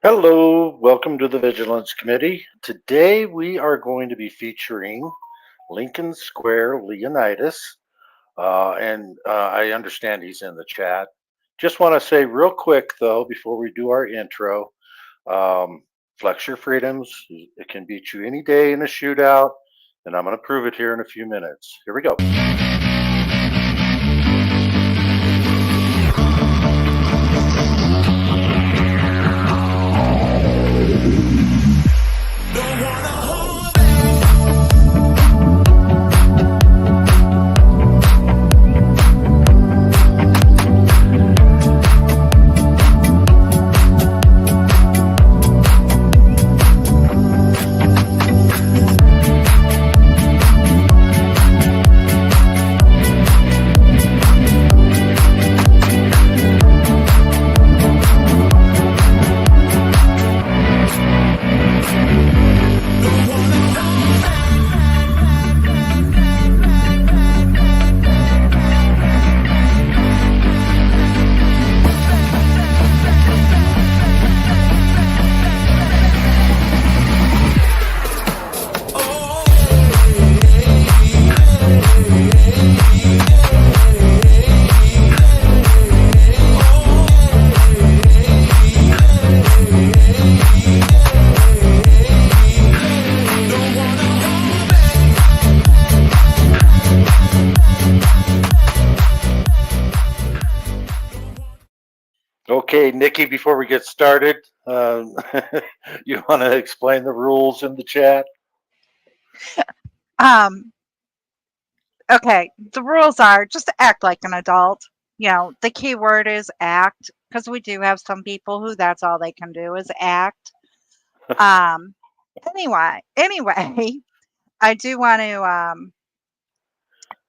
Hello, welcome to the Vigilance Committee. Today we are going to be featuring Lincoln Square Leonidas, and I understand he's in the chat. Just want to say real quick though, before we do our intro, flex your freedoms. It can beat you any day in a shootout, and I'm going to prove it here in a few minutes. Here we go. Okay, Nikki, before we get started, you want to explain the rules in the chat? Okay, the rules are just act like an adult. You know, the key word is act, because we do have some people who that's all they can do is act. Anyway, I do want to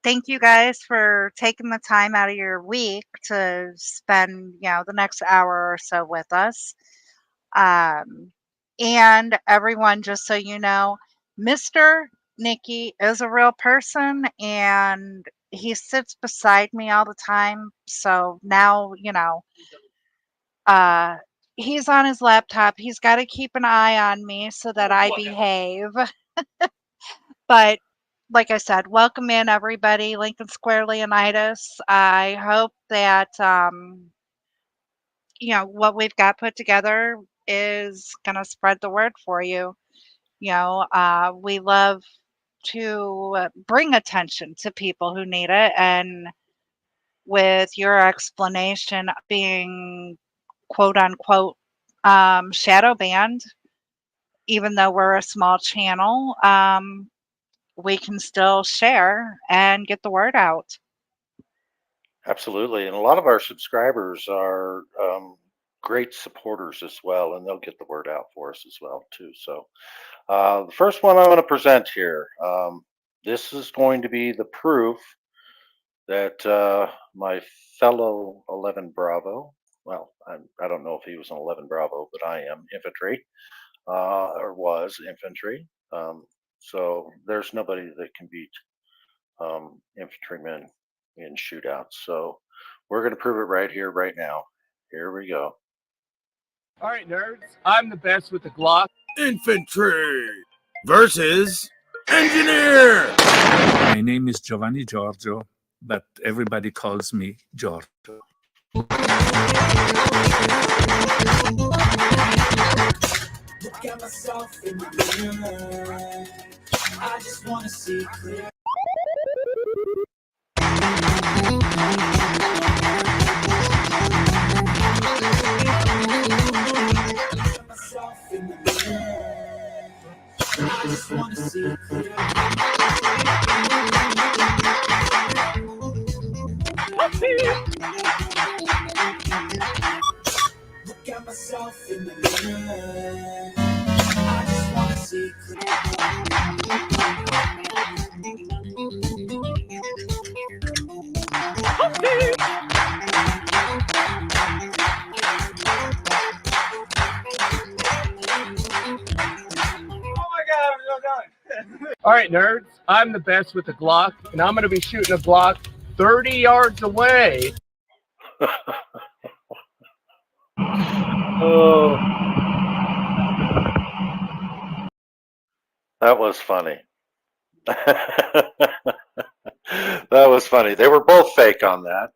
thank you guys for taking the time out of your week to spend, the next hour or so with us. And everyone, just so you know, Mr. Nikki is a real person and he sits beside me all the time. So now, he's on his laptop. He's got to keep an eye on me so that I behave. But like I said, welcome in everybody, Lincoln Square Leonidas. I hope that what we've got put together is gonna spread the word for you. We love to bring attention to people who need it, and with your explanation being quote unquote shadow banned, even though we're a small channel, we can still share and get the word out. Absolutely. And a lot of our subscribers are great supporters as well, and they'll get the word out for us as well, too. So the first one I'm going to present here, this is going to be the proof that my fellow 11 Bravo, well, I don't know if he was an 11 Bravo, but I am infantry, or was infantry. So there's nobody that can beat infantrymen in shootouts. So we're going to prove it right here, right now. Here we go. All right, nerds. I'm the best with the Glock. Infantry versus engineer. My name is Giovanni Giorgio, but everybody calls me Giorgio. Look at myself in the mirror. I just want to see clear. Myself in the mirror. I just want to see clear. Look at myself in the mirror. I just want to see clear. All right, nerds. I'm the best with the Glock, and I'm going to be shooting a Glock 30 yards away. Oh, That was funny. That was funny. They were both fake on that.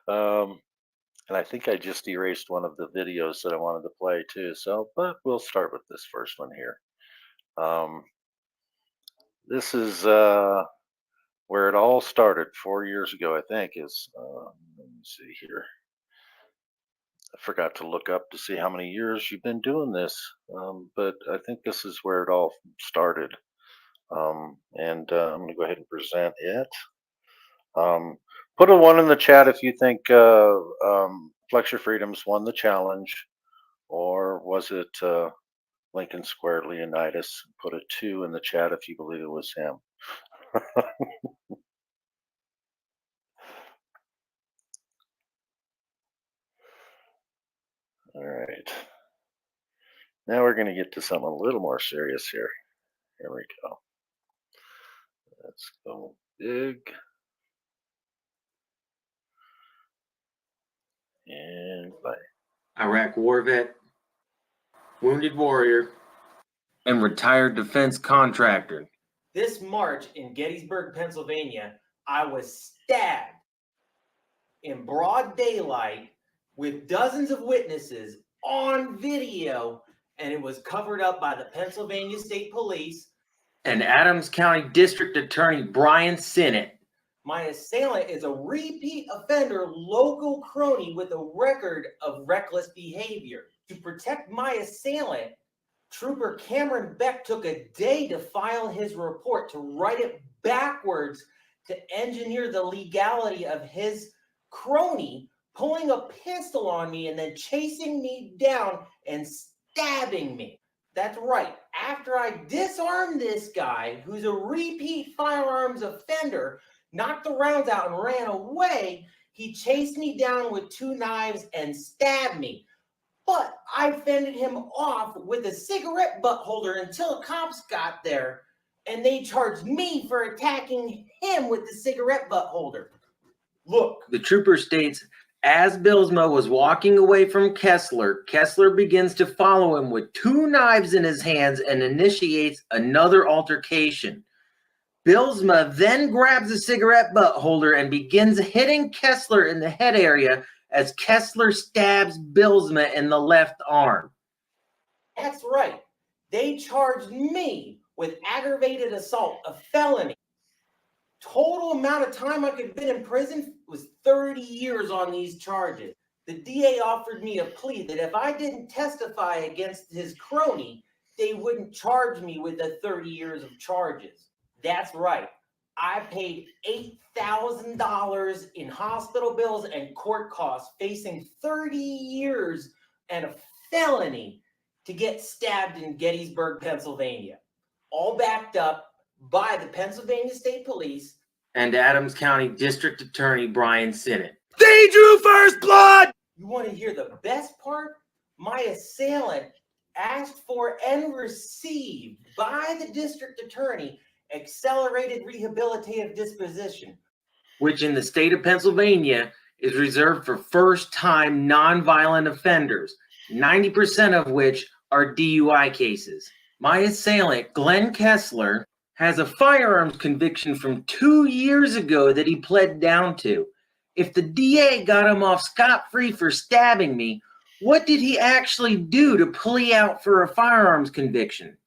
Um, and I think I just erased one of the videos that I wanted to play too. So, but we'll start with this first one here. Um, this is where it all started 4 years ago, I think. Let me see here. I forgot to look up to see how many years you've been doing this, but I think this is where it all started. And I'm going to go ahead and present it. Um, put a 1 in the chat if you think Flex Your Freedoms won the challenge, or was it Lincoln Square Leonidas? Put a 2 in the chat if you believe it was him. All right. Now we're going to get to something a little more serious here. Here we go. Let's go big. And play. Iraq war vet, wounded warrior, and retired defense contractor. This March in Gettysburg, Pennsylvania, I was stabbed in broad daylight with dozens of witnesses on video, and it was covered up by the Pennsylvania State Police and Adams County District Attorney Brian Sinnott. My assailant is a repeat offender local crony with a record of reckless behavior. To protect my assailant, Trooper Cameron Beck took a day to file his report, to write it backwards, to engineer the legality of his crony pulling a pistol on me and then chasing me down and stabbing me. That's right. After I disarmed this guy, who's a repeat firearms offender, knocked the rounds out and ran away, he chased me down with 2 knives and stabbed me. But I fended him off with a cigarette butt holder until the cops got there, and they charged me for attacking him with the cigarette butt holder. Look. The trooper states, as Bylsma was walking away from Kessler, Kessler begins to follow him with 2 knives in his hands and initiates another altercation. Bylsma then grabs a cigarette butt holder and begins hitting Kessler in the head area as Kessler stabs Bylsma in the left arm. That's right. They charged me with aggravated assault, a felony. Total amount of time I could have been in prison was 30 years on these charges. The DA offered me a plea that if I didn't testify against his crony, they wouldn't charge me with the 30 years of charges. That's right. I paid $8,000 in hospital bills and court costs, facing 30 years and a felony to get stabbed in Gettysburg, Pennsylvania. All backed up by the Pennsylvania State Police and Adams County District Attorney Brian Sinnott. They drew first blood! You want to hear the best part? My assailant asked for and received by the district attorney accelerated rehabilitative disposition, which in the state of Pennsylvania is reserved for first-time nonviolent offenders, 90% of which are DUI cases. My assailant, Glenn Kessler, has a firearms conviction from 2 years ago that he pled down to. If the DA got him off scot-free for stabbing me, what did he actually do to plea out for a firearms conviction?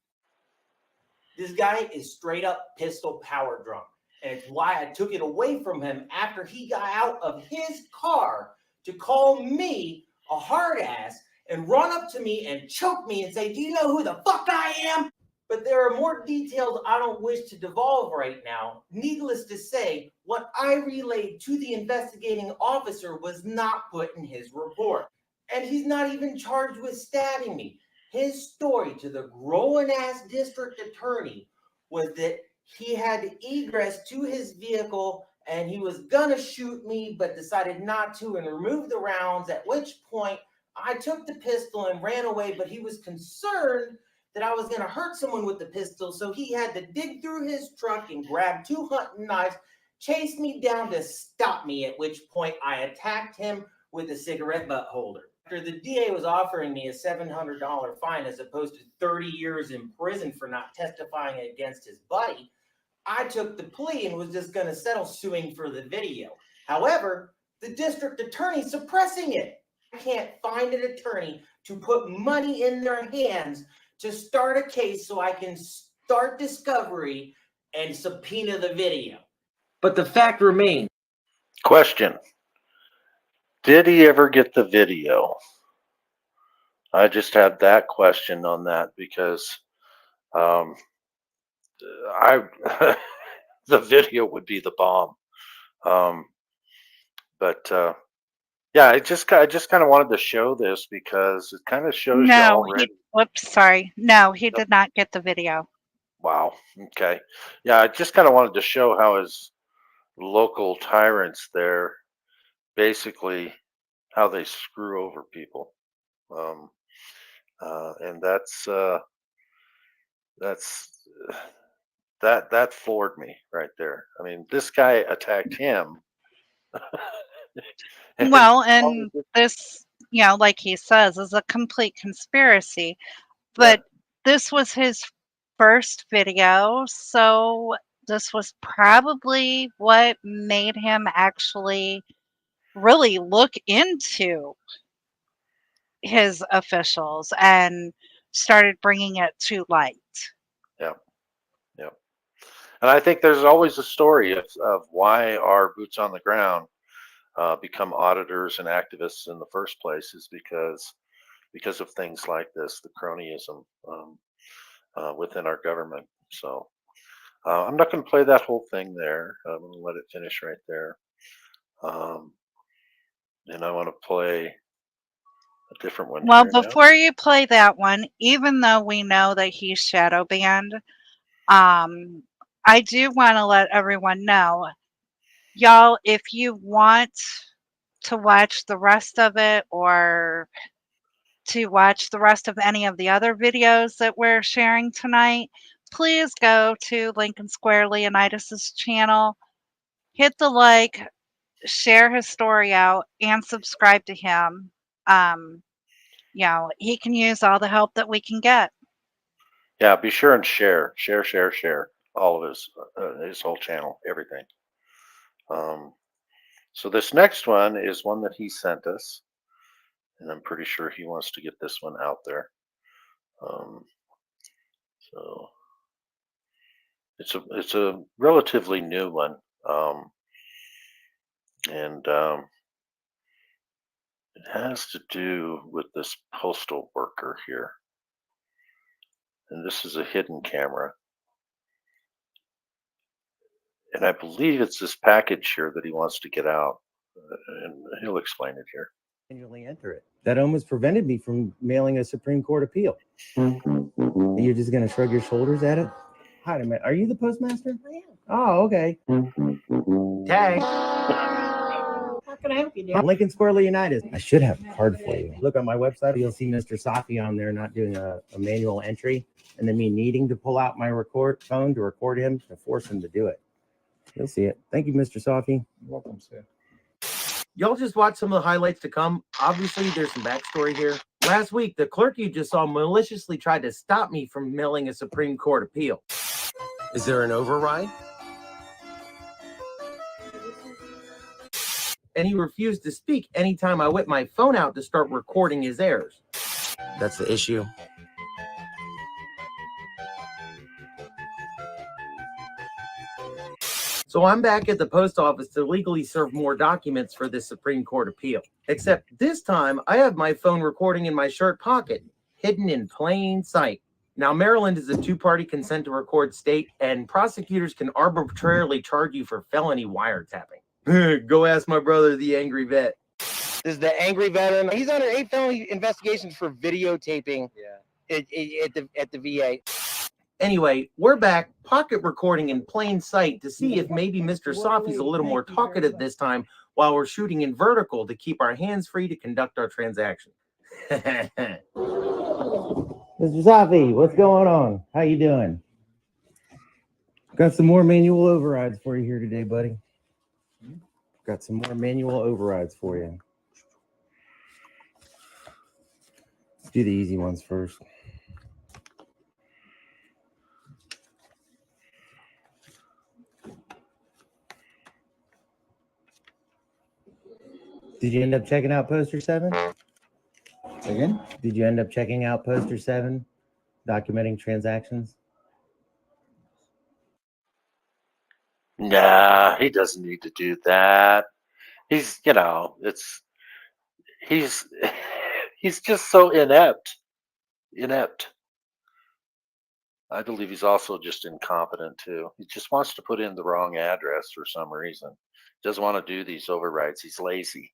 This guy is straight up pistol power drunk. And it's why I took it away from him after he got out of his car to call me a hard ass and run up to me and choke me and say, "Do you know who the fuck I am?" But there are more details I don't wish to divulge right now. Needless to say, what I relayed to the investigating officer was not put in his report. And he's not even charged with stabbing me. His story to the growing-ass district attorney was that he had egress to his vehicle and he was gonna shoot me but decided not to and remove the rounds, at which point I took the pistol and ran away, but he was concerned that I was gonna hurt someone with the pistol, so he had to dig through his truck and grab 2 hunting knives, chase me down to stop me, at which point I attacked him with a cigarette butt holder. After the DA was offering me a $700 fine as opposed to 30 years in prison for not testifying against his buddy, I took the plea and was just going to settle suing for the video. However, the district attorney's suppressing it. I can't find an attorney to put money in their hands to start a case so I can start discovery and subpoena the video. But the fact remains. Question. Did he ever get the video? I just had that question on that because I the video would be the bomb. But yeah, I just kind of wanted to show this because it kind of shows you No, already. whoops, sorry. No, he did not get the video. Wow. Okay. Yeah, I just kind of wanted to show how his local tyrants there, basically, how they screw over people. And that floored me right there. I mean, this guy attacked him. Well, and this, like he says, is a complete conspiracy. But this was his first video, so this was probably what made him actually really look into his officials and started bringing it to light. Yeah. Yeah. And I think there's always a story of why our boots on the ground become auditors and activists in the first place is because of things like this, the cronyism within our government. So I'm not going to play that whole thing there. I'm going to let it finish right there. And I want to play a different one. Well, here before you play that one, even though we know that he's shadow banned, I do want to let everyone know, y'all, if you want to watch the rest of it or to watch the rest of any of the other videos that we're sharing tonight, please go to Lincoln Square Leonidas' channel, hit the like, share his story out, and subscribe to him. He can use all the help that we can get. Yeah, be sure and share all of his whole channel, everything. So this next one is one that he sent us, and I'm pretty sure he wants to get this one out there. So it's a relatively new one, and it has to do with this postal worker here. And this is a hidden camera. And I believe it's this package here that he wants to get out. And he'll explain it here. Manually enter it. That almost prevented me from mailing a Supreme Court appeal. You're just going to shrug your shoulders at it? Hi, are you the postmaster? I am. Oh, okay. Tag. How can I help you, dear? Lincoln Square Leonidas. I should have a card for you. Look on my website. You'll see Mr. Safi on there not doing a manual entry, and then me needing to pull out my phone to record him to force him to do it. You'll see it. Thank you, Mr. Safi. You're welcome, sir. Y'all just watch some of the highlights to come. Obviously, there's some backstory here. Last week, the clerk you just saw maliciously tried to stop me from mailing a Supreme Court appeal. Is there an override? And he refused to speak anytime I whipped my phone out to start recording his errors. That's the issue. So I'm back at the post office to legally serve more documents for this Supreme Court appeal. Except this time, I have my phone recording in my shirt pocket, hidden in plain sight. Now, Maryland is a two-party consent to record state, and prosecutors can arbitrarily charge you for felony wiretapping. Go ask my brother, the Angry Vet. This is the Angry Veteran. He's under 8 felony investigations for videotaping at the VA. Anyway, we're back pocket recording in plain sight to see if maybe Mr. Safi's a little more talkative this time while we're shooting in vertical to keep our hands free to conduct our transaction. Mr. Safi, what's going on? How you doing? Got some more manual overrides for you here today, buddy. Got some more manual overrides for you. do the easy ones first. Did you end up checking out poster 7? Again? Did you end up checking out poster 7, documenting transactions? Nah, he doesn't need to do that. He's, you know, he's he's just so inept. I believe he's also just incompetent too. He just wants to put in the wrong address for some reason. Doesn't want to do these overrides. He's lazy,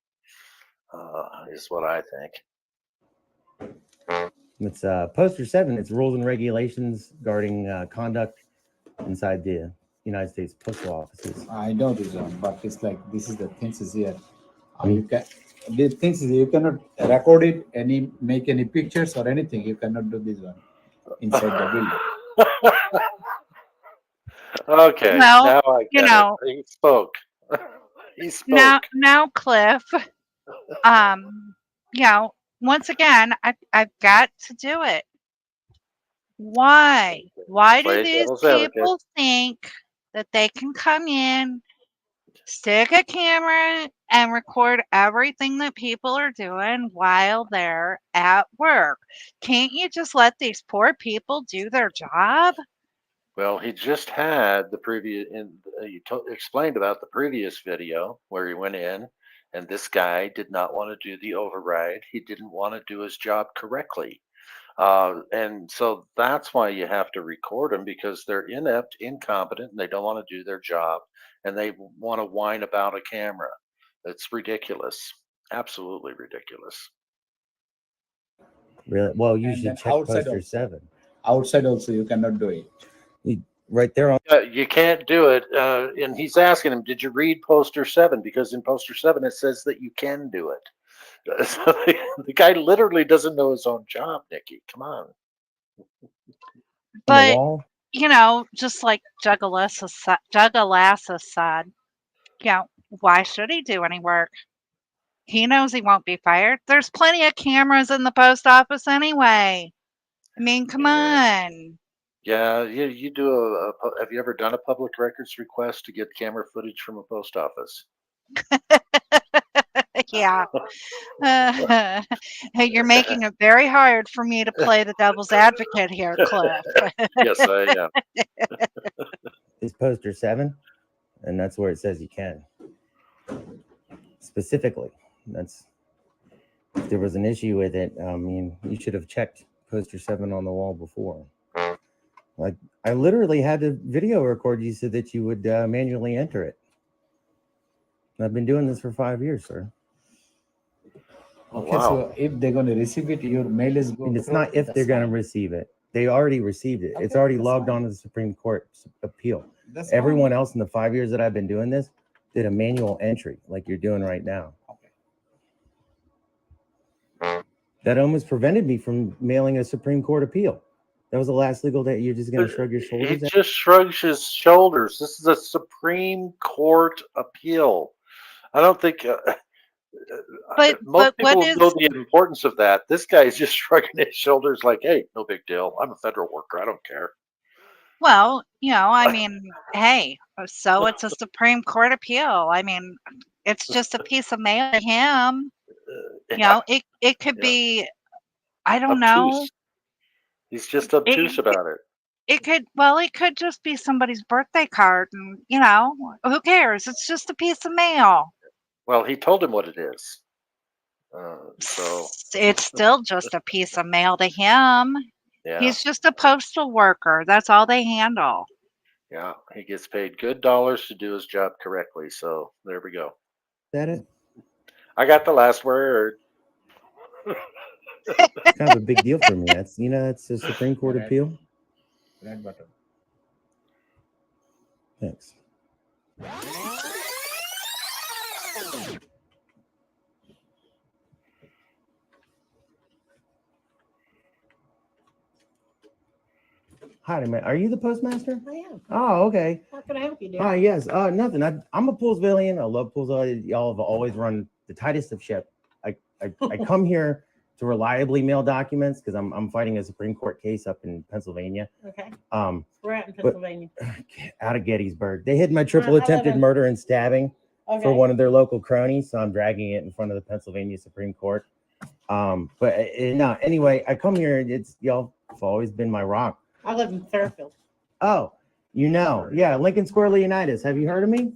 is what I think. It's poster 7. It's rules and regulations regarding conduct inside the United States postal offices. I know this one, but it's like this is the things is here. You can the things is you cannot record it, make any pictures or anything. You cannot do this one inside the building. Okay, Well, now I you get know, it. He spoke. He spoke. now, Cliff, you know, once again, I've got to do it. Why? Why do Play these devil's advocate. people think that they can come in, stick a camera, and record everything that people are doing while they're at work? Can't you just let these poor people do their job? Well, he just had the previous. Explained about the previous video where he went in, and this guy did not want to do the override. He didn't want to do his job correctly, and so that's why you have to record them, because they're inept, incompetent, and they don't want to do their job, and they want to whine about a camera. It's ridiculous, absolutely ridiculous. Really? Well, you And should then check outside poster also. 7. Outside also you cannot do it. Right there on. You can't do it, and he's asking him, "Did you read poster 7?" Because in poster 7 it says that you can do it. So the guy literally doesn't know his own job, Nikki. Come on. But wall. you know, just like Juggalassus said, you know, why should he do any work? He knows he won't be fired. There's plenty of cameras in the post office anyway. I mean, come on. Yeah, you do have you ever done a public records request to get camera footage from a post office? Yeah. Hey, you're making it very hard for me to play the devil's advocate here, Cliff. Yes, I am. Is poster 7, and that's where it says you can. Specifically, that's if there was an issue with it. I mean, you should have checked poster 7 on the wall before. Like, I literally had to video record you so that you would manually enter it. I've been doing this for 5 years, sir. Okay, so if they're going to receive it, your mail is going. And it's not if they're going to receive it. They already received it. It's already logged on to the Supreme Court appeal. Everyone else in the 5 years that I've been doing this did a manual entry like you're doing right now. That almost prevented me from mailing a Supreme Court appeal. That was the last legal day. You're just going to shrug your shoulders? He just shrugs his shoulders. This is a Supreme Court appeal. I don't think most people know the importance of that. This guy is just shrugging his shoulders like, hey, no big deal. I'm a federal worker. I don't care. Well, you know, I mean, hey, so it's a Supreme Court appeal. I mean, it's just a piece of mail to him. You know, it could be, I don't know. He's just obtuse about it. It could just be somebody's birthday card, and you know, who cares? It's just a piece of mail. Well, he told him what it is. So it's still just a piece of mail to him. Yeah. He's just a postal worker. That's all they handle. Yeah, he gets paid good dollars to do his job correctly. So there we go. Is that it? I got the last word. It's kind of a big deal for me. That's, you know, it's a Supreme Court appeal. Red button. Thanks. Hi, man. Are you the postmaster? I am. Oh, okay. How can I help you, dear? Hi, yes. Nothing. I'm a Poolsvillian. I love pools. Y'all have always run the tightest of ship. I come here to reliably mail documents because I'm fighting a Supreme Court case up in Pennsylvania. Okay. Um, We're out in but- Pennsylvania. out of Gettysburg. They hid my triple I live attempted in- murder and stabbing Okay. for one of their local cronies, so I'm dragging it in front of the Pennsylvania Supreme Court. No, anyway, I come here and it's y'all have always been my rock. I live in Fairfield. Oh, yeah, Lincoln Square, Leonidas. Have you heard of me?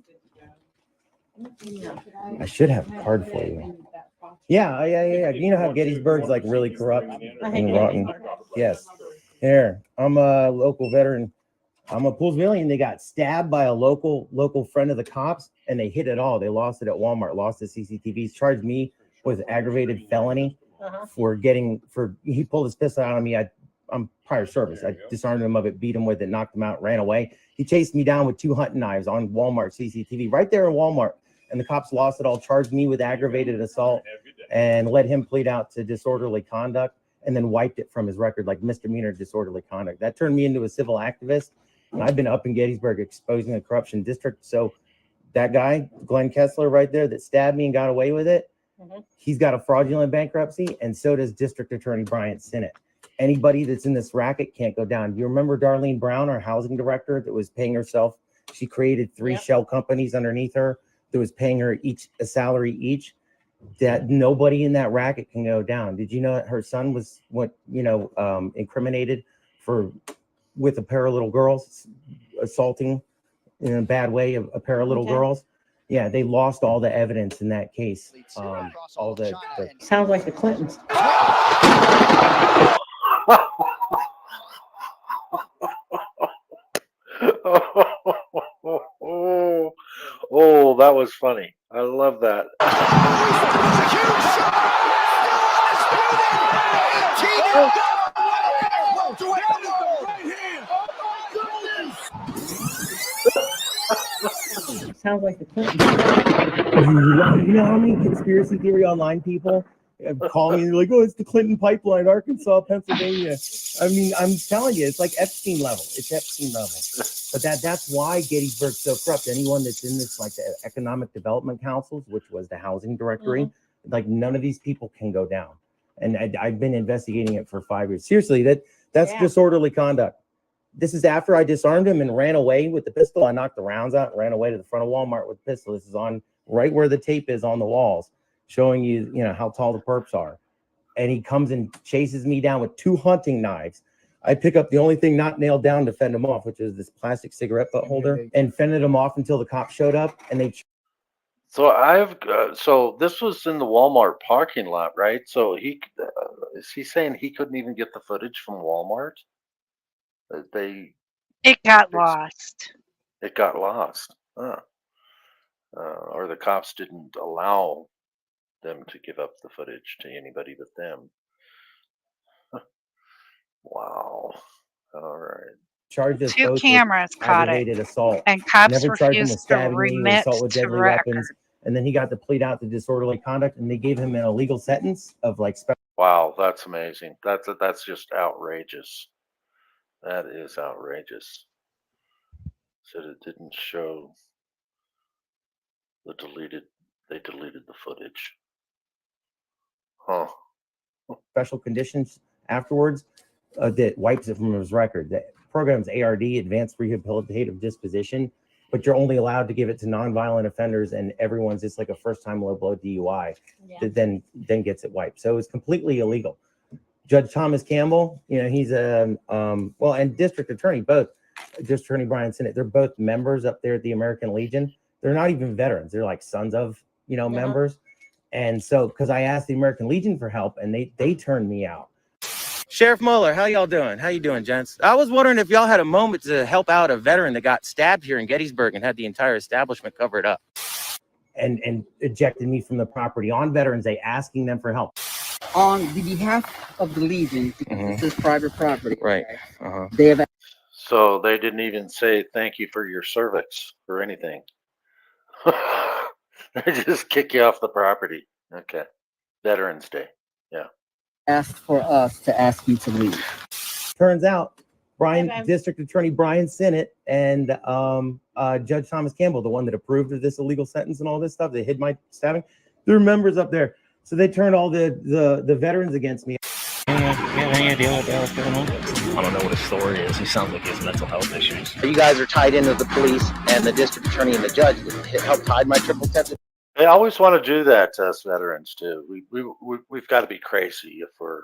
I should have a card for you. Yeah. You know how Gettysburg's like really corrupt I hate and rotten. Gettysburg. Yes. Here, I'm a local veteran. I'm a Poolsvillian. They got stabbed by a local friend of the cops, and they hit it all. They lost it at Walmart. Lost the CCTVs. Charged me with aggravated felony for he pulled his pistol out on me. I'm prior service. I disarmed him of it, beat him with it, knocked him out, ran away. He chased me down with 2 hunting knives on Walmart CCTV right there in Walmart. And the cops lost it all, charged me with aggravated assault, and let him plead out to disorderly conduct, and then wiped it from his record like misdemeanor disorderly conduct. That turned me into a civil activist. And I've been up in Gettysburg exposing the corruption district. So that guy, Glenn Kessler right there that stabbed me and got away with it, he's got a fraudulent bankruptcy, and so does District Attorney Bryant Sinnott. Anybody that's in this racket can't go down. Do you remember Darlene Brown, our housing director, that was paying herself? She created 3 shell companies underneath her that was paying her each a salary each. That nobody in that racket can go down. Did you know that her son was incriminated with a pair of little girls, assaulting in a bad way a pair of little girls? Yeah, they lost all the evidence in that case. All the Sounds like the Clintons. Oh, that was funny. I love that. Sounds like the Clintons. You know how many conspiracy theory online people call me and they're like, oh, it's the Clinton pipeline, Arkansas, Pennsylvania. I mean, I'm telling you, it's like Epstein level. It's Epstein level. But that's why Gettysburg's so corrupt. Anyone that's in this, like the Economic Development Councils, which was the housing directory, like none of these people can go down. And I've been investigating it for 5 years. Seriously, that's disorderly conduct. This is after I disarmed him and ran away with the pistol. I knocked the rounds out and ran away to the front of Walmart with the pistol. This is on right where the tape is on the walls, showing you how tall the perps are. And he comes and chases me down with 2 hunting knives. I pick up the only thing not nailed down to fend him off, which is this plastic cigarette butt holder, and fended him off until the cops showed up. And they. So this was in the Walmart parking lot, right? So is he saying he couldn't even get the footage from Walmart? It got lost. It got lost. Or the cops didn't allow them to give up the footage to anybody but them. Wow. All right. Charged us 2 both cameras with caught it, aggravated assault. and cops Never charged him with refused to stabbing me, remit assault with to deadly record. weapons. And then he got to plead out to disorderly conduct, and they gave him an illegal sentence of like special. Wow, that's amazing. That's just outrageous. That is outrageous. Said it didn't show they deleted the footage. Huh. special conditions afterwards that wipes it from his record. The program's ARD, Advanced Rehabilitative Disposition, but you're only allowed to give it to nonviolent offenders, and everyone's just like a first-time low-blow DUI that then gets it wiped. So it's completely illegal. Judge Thomas Campbell, he's and District Attorney, both District Attorney Brian Sinnott, they're both members up there at the American Legion. They're not even veterans; they're like sons of members. And so, because I asked the American Legion for help, and they turned me out. Sheriff Mueller, how y'all doing? How you doing, gents? I was wondering if y'all had a moment to help out a veteran that got stabbed here in Gettysburg and had the entire establishment covered up. And ejected me from the property on Veterans Day, asking them for help. On the behalf of the Legion, this is private property. Right. They have. So they didn't even say thank you for your service or anything. They just kick you off the property. Okay. Veterans Day. Yeah. Asked for us to ask you to leave. Turns out, District Attorney Brian Sinnott and Judge Thomas Campbell, the one that approved of this illegal sentence and all this stuff, they hid my stabbing. They're members up there. So they turned all the veterans against me. Any idea what the hell's going on? I don't know what his story is. He sounds like he has mental health issues. You guys are tied into the police and the district attorney and the judge that helped hide my triple tested. They always want to do that to us veterans too. We've got to be crazy if we're,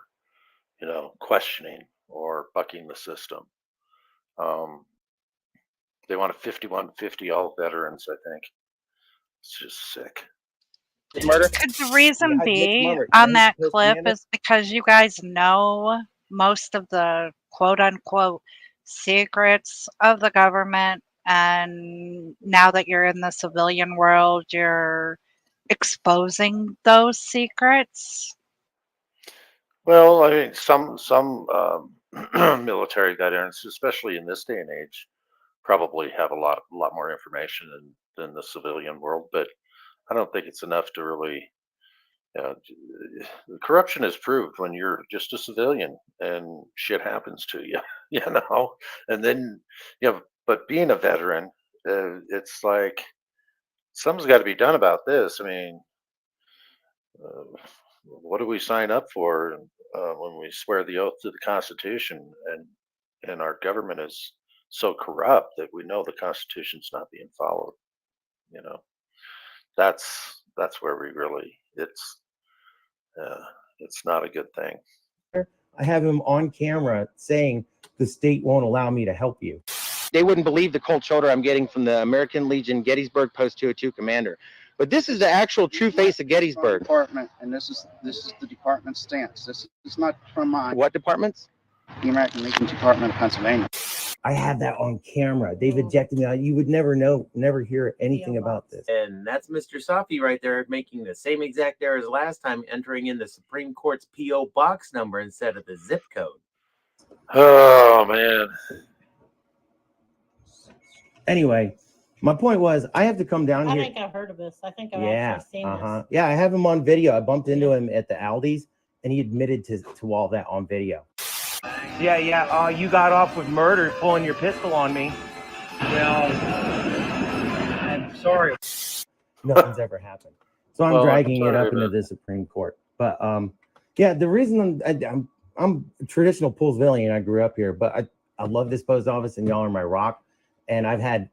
questioning or bucking the system. They want a 51-50 all veterans, I think. It's just sick. Murder. Could the reason be on that clip is because you guys know most of the quote unquote secrets of the government, and now that you're in the civilian world, you're exposing those secrets? Well, I mean, some military veterans, especially in this day and age, probably have a lot more information than the civilian world. But I don't think it's enough to really. Corruption is proved when you're just a civilian and shit happens to you, and then But being a veteran, it's like something's got to be done about this. I mean, what do we sign up for when we swear the oath to the Constitution, and our government is so corrupt that we know the Constitution's not being followed? That's where we really it's not a good thing. I have him on camera saying the state won't allow me to help you. They wouldn't believe the cold shoulder I'm getting from the American Legion Gettysburg Post 202 commander. But this is the actual true face of Gettysburg. Department, and this is the department's stance. This is not from mine. What departments? The American Legion Department of Pennsylvania. I have that on camera. They've ejected me. You would never hear anything about this. And that's Mr. Safi right there making the same exact error as last time, entering in the Supreme Court's P.O. box number instead of the zip code. Oh, man. Anyway, my point was I have to come down here. I think I've heard of this. I think I've actually seen this. Yeah, I have him on video. I bumped into him at the Aldi's, and he admitted to all that on video. Yeah. You got off with murder pulling your pistol on me. Well, I'm sorry. Nothing's ever happened. So I'm dragging it up into the Supreme Court. But the reason I'm a traditional Poolsvillian. I grew up here, but I love this post office, and y'all are my rock. And I've had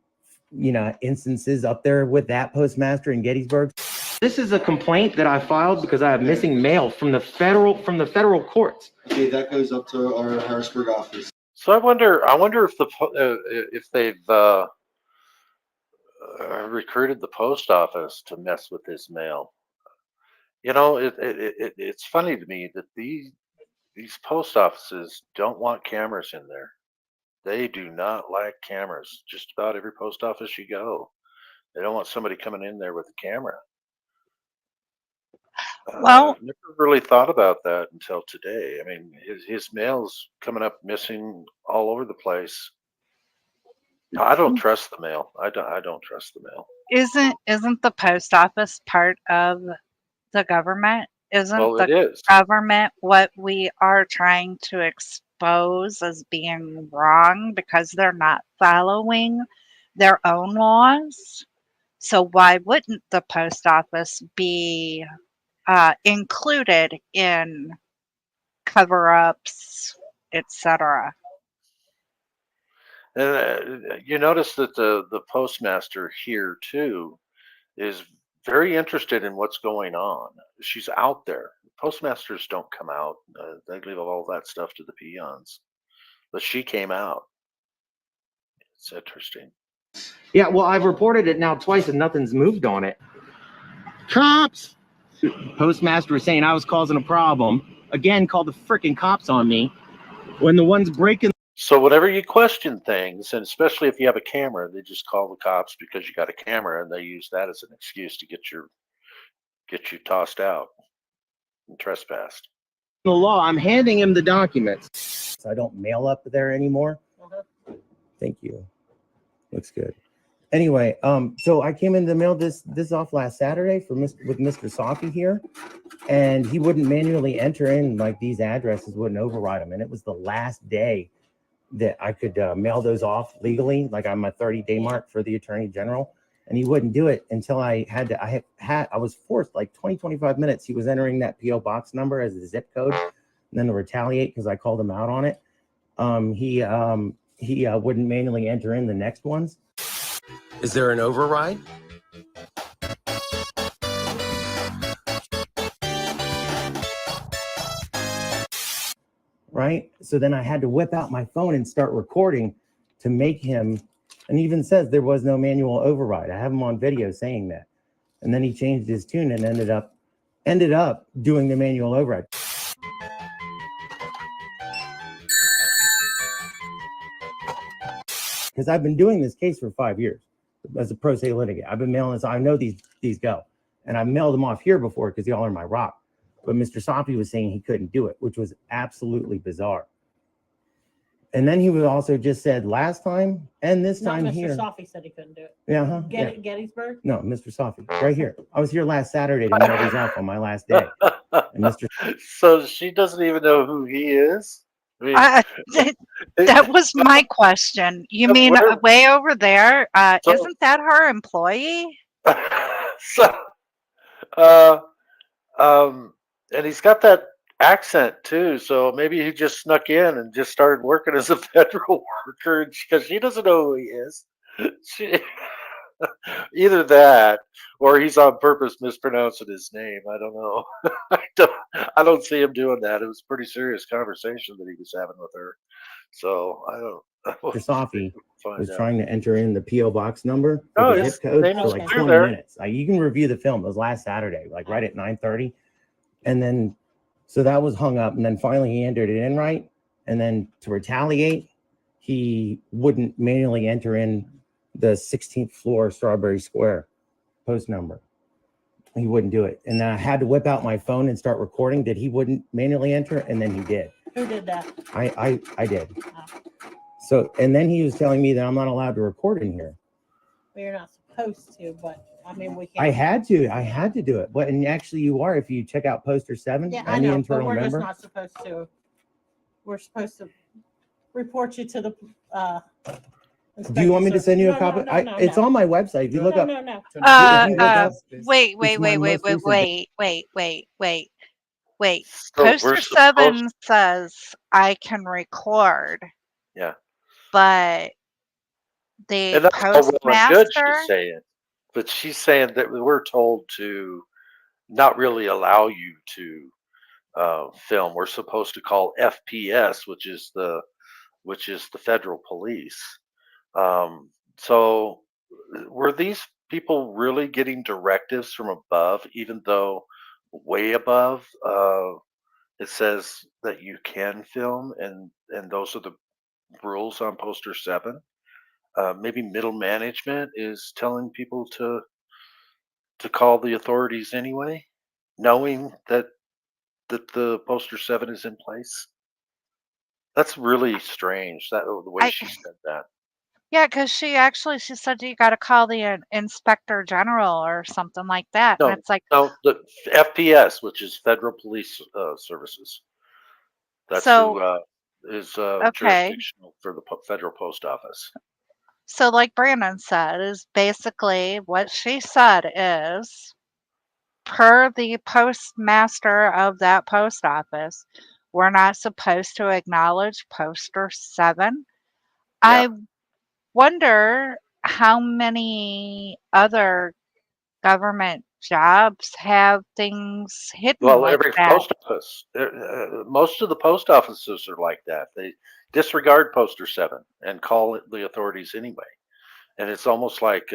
instances up there with that postmaster in Gettysburg. This is a complaint that I filed because I have missing mail from the federal courts. Okay, that goes up to our Harrisburg office. So I wonder if they've recruited the post office to mess with his mail. It's funny to me that these post offices don't want cameras in there. They do not like cameras. Just about every post office you go, they don't want somebody coming in there with a camera. Well, I've never really thought about that until today. I mean, his mail's coming up missing all over the place. I don't trust the mail. I don't trust the mail. Isn't the post office part of the government? Isn't it is. Government what we are trying to expose as being wrong because they're not following their own laws? So why wouldn't the post office be included in cover-ups, etc.? And you notice that the postmaster here too is very interested in what's going on. She's out there. Postmasters don't come out. They leave all that stuff to the peons. But she came out. It's interesting. Yeah, well, I've reported it now twice and nothing's moved on it. Cops! Postmaster was saying I was causing a problem. Again, called the freaking cops on me when the one's breaking. So whenever you question things, and especially if you have a camera, they just call the cops because you got a camera, and they use that as an excuse to get you tossed out and trespassed. The law. I'm handing him the documents, so I don't mail up there anymore. Thank you. Looks good. Anyway, so I came in to mail this off last Saturday with Mr. Safi here, and he wouldn't manually enter in, like, these addresses wouldn't override them, and it was the last day that I could mail those off legally, like on my 30-day mark for the Attorney General. and he wouldn't do it until I was forced like 20-25 minutes. He was entering that PO box number as a zip code, and then to retaliate because I called him out on it. He wouldn't manually enter in the next ones. Is there an override? Right? So then I had to whip out my phone and start recording to make him, and even says there was no manual override. I have him on video saying that. And then he changed his tune and ended up doing the manual override. Because I've been doing this case for 5 years as a pro se litigant. I've been mailing this. I know these go. And I've mailed them off here before because y'all are my rock. But Mr. Soppy was saying he couldn't do it, which was absolutely bizarre. And then he was also just said last time and this time here. Mr. Soffy said he couldn't do it. Yeah, Gettysburg? No, Mr. Soffy, right here. I was here last Saturday to mail these off on my last day. And Mr. So she doesn't even know who he is? I mean, that was my question. You mean way over there? Isn't that her employee? And he's got that accent too, so maybe he just snuck in and just started working as a federal worker because she doesn't know who he is. Either that or he's on purpose mispronouncing his name. I don't know. I don't see him doing that. It was a pretty serious conversation that he was having with her. So I don't. Mr. Soffy was trying to enter in the PO box number for Oh, the his zip code name for is like clear 20 there. minutes. You can review the film. It was last Saturday, like right at 9:30. And then, so that was hung up. And then finally he entered it in right. And then to retaliate, he wouldn't manually enter in the 16th floor Strawberry Square post number. He wouldn't do it. And then I had to whip out my phone and start recording that he wouldn't manually enter. And then he did. Who did that? I did. So, and then he was telling me that I'm not allowed to record in here. Well, you're not supposed to, but I mean, we can't. I had to do it. But and actually you are, if you check out poster 7, Yeah, I any know, but internal we're member. just not supposed to. We're supposed to report you to the. Do you want me to send you a copy? It's on my website. If you look up. Wait. It's my most recent- Wait. So we're Poster supposed- 7 says I can record, Yeah. but the And that's all well and good, postmaster. she's saying. But she's saying that we're told to not really allow you to film. We're supposed to call FPS, which is the federal police. So were these people really getting directives from above, even though way above it says that you can film, and those are the rules on poster 7? Maybe middle management is telling people to call the authorities anyway, knowing that the poster 7 is in place. That's really strange. That the way she said that. Yeah, because she said you got to call the inspector general or something like that. No, And it's like, no, the FPS, which is Federal Police Services. That's So- who is okay. jurisdictional for the Federal Post Office. So, like Brandon said, is basically what she said is per the postmaster of that post office, we're not supposed to acknowledge poster 7. I wonder how many other government jobs have things hidden Well, like every that. post office, most of the post offices are like that. They disregard poster 7 and call the authorities anyway. And it's almost like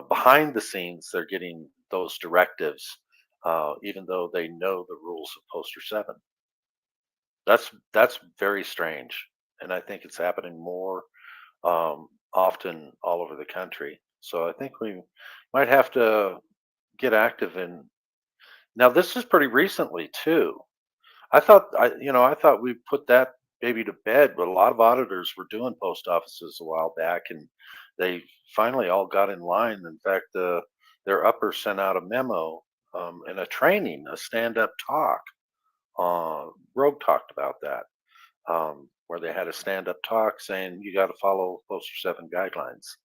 behind the scenes, they're getting those directives, even though they know the rules of poster 7. That's very strange, and I think it's happening more often all over the country. So I think we might have to get active in. Now this is pretty recently too. I thought we put that baby to bed, but a lot of auditors were doing post offices a while back, and they finally all got in line. In fact, their upper sent out a memo and a training, a stand-up talk. Rogue talked about that, where they had a stand-up talk saying you got to follow poster 7 guidelines.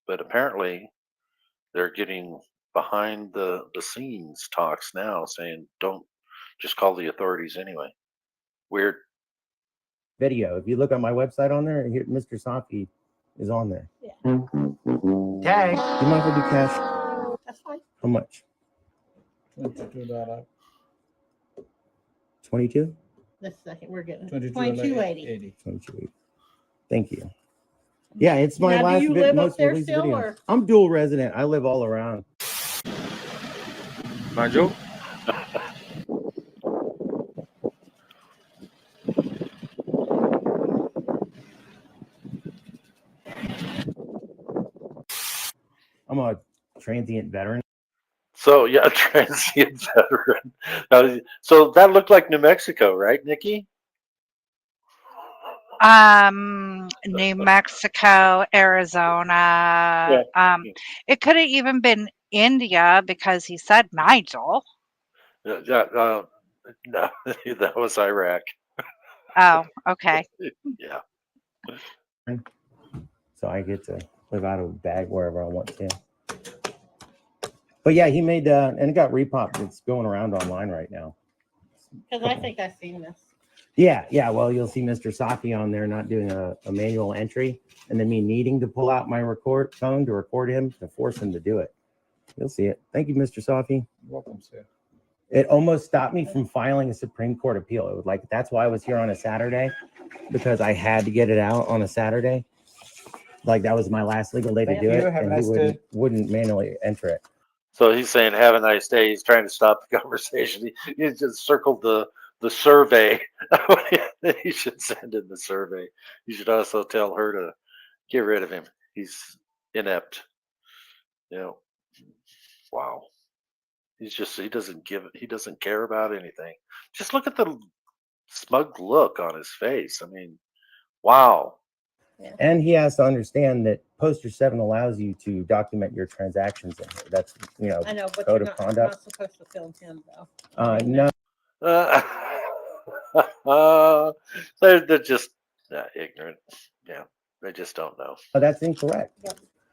but apparently they're getting behind the scenes talks now, saying don't just call the authorities anyway. Weird. Video. If you look on my website on there, here, Mr. Safi is on there. Yeah. Tag. Do you mind if I do cash? That's fine. How much? $22. 22? This second, we're getting $22.80. 22. Thank you. Yeah, it's my Now, do last you live up most there released still, video. or? I'm dual resident. I live all around. Manjo? I'm a transient veteran. So yeah, transient veteran. So that looked like New Mexico, right, Nikki? New Mexico, Arizona. It could have even been India because he said Nigel. No, that was Iraq. Oh, okay. Yeah. So I get to live out of a bag wherever I want to. But yeah, he made and it got repopped. It's going around online right now. Because I think I've seen this. Yeah. Well, you'll see Mr. Safi on there not doing a manual entry, and then me needing to pull out my phone to record him to force him to do it. You'll see it. Thank you, Mr. Safi. Welcome, sir. It almost stopped me from filing a Supreme Court appeal. It was like that's why I was here on a Saturday, because I had to get it out on a Saturday. Like that was my last legal day to do it, and he wouldn't manually enter it. So he's saying, "Have a nice day." He's trying to stop the conversation. He just circled the survey. He should send in the survey. You should also tell her to get rid of him. He's inept. You know. Wow. He doesn't care about anything. Just look at the smug look on his face. I mean, wow. And he has to understand that Poster 7 allows you to document your transactions in here. That's, I know, but code you're of not conduct. supposed to film him, though. No. They're just ignorant. Yeah, they just don't know. That's incorrect.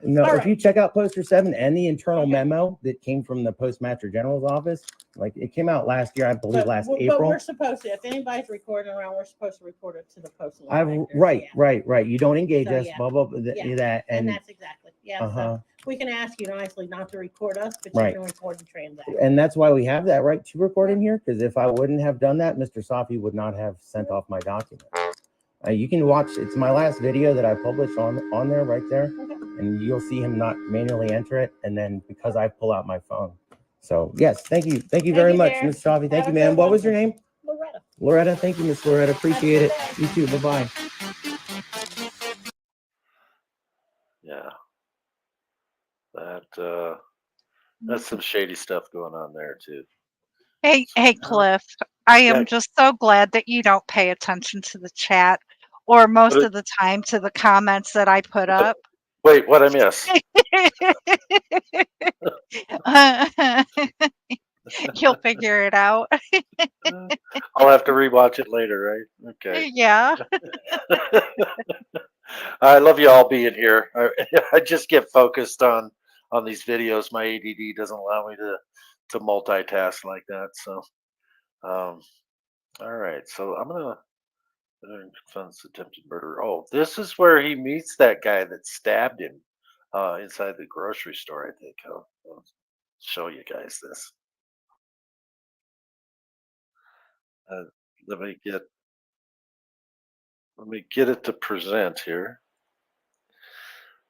No, All if you check out Poster 7 and the internal memo that came from the Postmaster General's office, like it came out last year, I believe last But April. we're supposed to, if anybody's recording around, we're supposed to report it to the postal Right. You don't engage us, blah, blah, blah, that. And that's exactly, so we can ask you nicely not to record us, but you can record the transaction. And that's why we have that right to record in here, because if I wouldn't have done that, Mr. Safi would not have sent off my document. You can watch, it's my last video that I published on there, right there. And you'll see him not manually enter it. And then because I pull out my phone. So yes, thank you. Thank you very much, Ms. Safi. Thank you, ma'am. What was your name? Loretta. Loretta. Thank you, Miss Loretta. Appreciate it. You too. Bye-bye. Yeah. That's some shady stuff going on there too. Hey, Cliff, I am just so glad that you don't pay attention to the chat or most of the time to the comments that I put up. Wait, what I miss? You'll figure it out. I'll have to rewatch it later, right? Okay. Yeah. I love you all being here. I just get focused on these videos. My ADD doesn't allow me to multitask like that. So, all right. So I'm gonna confess attempted murder. Oh, this is where he meets that guy that stabbed him inside the grocery store. I think I'll show you guys this. Let me get it to present here.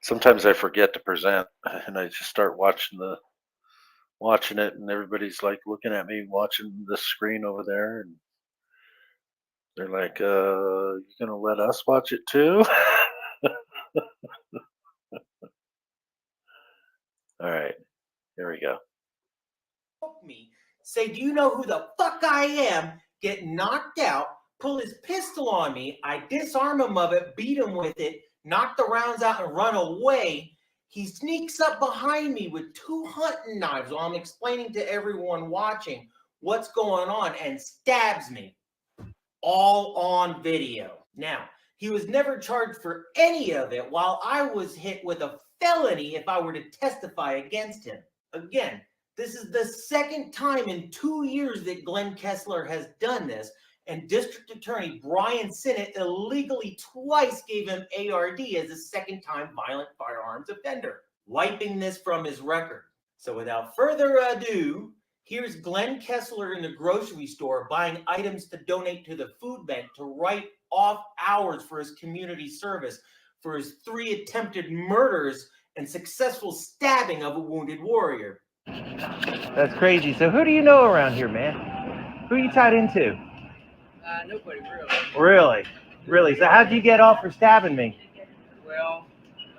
Sometimes I forget to present, and I just start watching it, and everybody's like looking at me watching the screen over there, and they're like, "You gonna let us watch it too?" All right, here we go. Me, say, "Do you know who the fuck I am?" Get knocked out, pull his pistol on me. I disarm him of it, beat him with it, knock the rounds out, and run away. He sneaks up behind me with 2 hunting knives while I'm explaining to everyone watching what's going on and stabs me. All on video. Now, he was never charged for any of it while I was hit with a felony if I were to testify against him. Again, this is the second time in 2 years that Glenn Kessler has done this, and District Attorney Brian Sinnott illegally twice gave him ARD as a second-time violent firearms offender, wiping this from his record. So without further ado, here's Glenn Kessler in the grocery store buying items to donate to the food bank to write off hours for his community service for his 3 attempted murders and successful stabbing of a wounded warrior. That's crazy. So who do you know around here, man? Who you tied into? Nobody really. Really? Really? So how'd you get off for stabbing me? Well,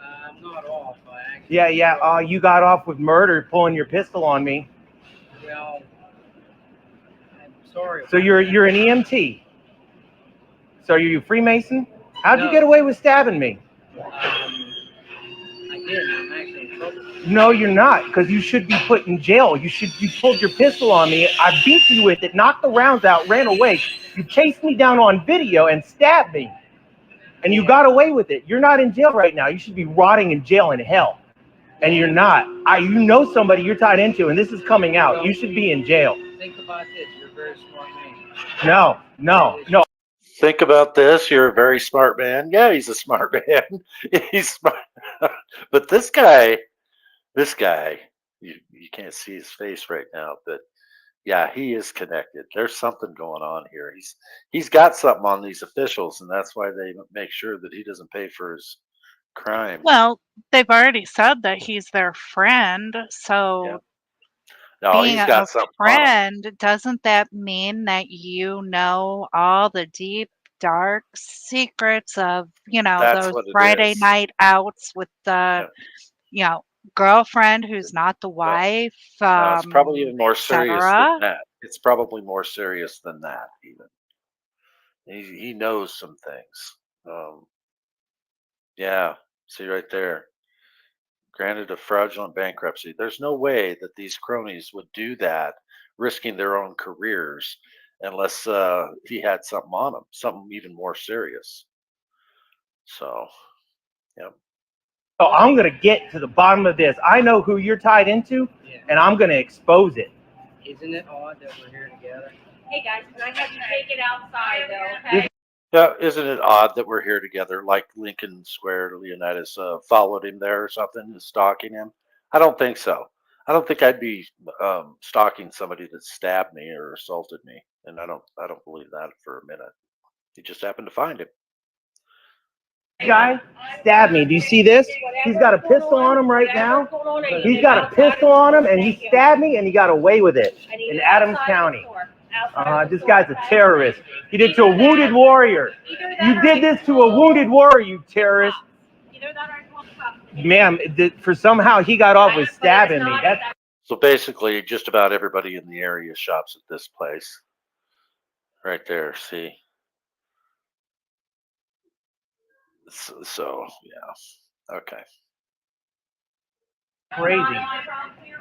I'm not off. I actually. Yeah. You got off with murder, pulling your pistol on me. Well, I'm sorry. So you're an EMT. So are you a Freemason? How'd you No. get away with stabbing me? I did. I'm actually in trouble. No, you're not, because you should be put in jail. You pulled your pistol on me. I beat you with it, knocked the rounds out, ran away. You chased me down on video and stabbed me. And you got away with it. You're not in jail right now. You should be rotting in jail in hell. And you're not. You know somebody you're tied into, and this is coming out. You should be in jail. Think about this. You're a very smart man. No. Think about this. You're a very smart man. Yeah, he's a smart man. He's smart. But this guy, you can't see his face right now, but yeah, he is connected. There's something going on here. He's got something on these officials, and that's why they make sure that he doesn't pay for his crime. Well, they've already said that he's their friend, so No, being he's a got something on him. friend, doesn't that mean that you know all the deep, dark secrets of, That's those what it Friday is. night outs with the, girlfriend who's not the wife, It's probably even more serious than etc.? that. It's probably more serious than that, even. He knows some things. Yeah, see right there. Granted a fraudulent bankruptcy. There's no way that these cronies would do that, risking their own careers, unless he had something on him, something even more serious. So, yeah. So I'm going to get to the bottom of this. I know who you're tied into, and I'm going to expose it. Isn't it odd that we're here together? Hey guys, can I have you take it outside though, okay? Yeah, isn't it odd that we're here together? Like Lincoln Square, Leonidas followed him there or something, is stalking him. I don't think so. I don't think I'd be stalking somebody that stabbed me or assaulted me, and I don't believe that for a minute. He just happened to find him. Guy stabbed me. Do you see this? He's got a pistol on him right now. He's got a pistol on him, and he stabbed me, and he got away with it in Adams County. This guy's a terrorist. He did to a wounded warrior. You did this to a wounded warrior, you terrorist. Ma'am, for somehow he got off with stabbing me. So basically, just about everybody in the area shops at this place. Right there, see? So yeah, okay. Crazy.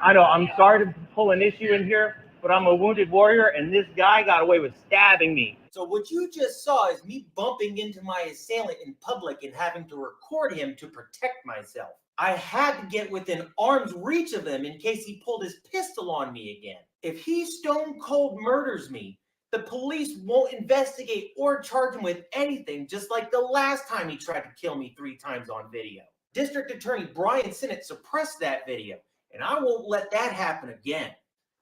I know, I'm sorry to pull an issue in here, but I'm a wounded warrior, and this guy got away with stabbing me. So what you just saw is me bumping into my assailant in public and having to record him to protect myself. I had to get within arm's reach of him in case he pulled his pistol on me again. If he stone cold murders me, the police won't investigate or charge him with anything, just like the last time he tried to kill me 3 times on video. District Attorney Brian Sinnott suppressed that video, and I won't let that happen again.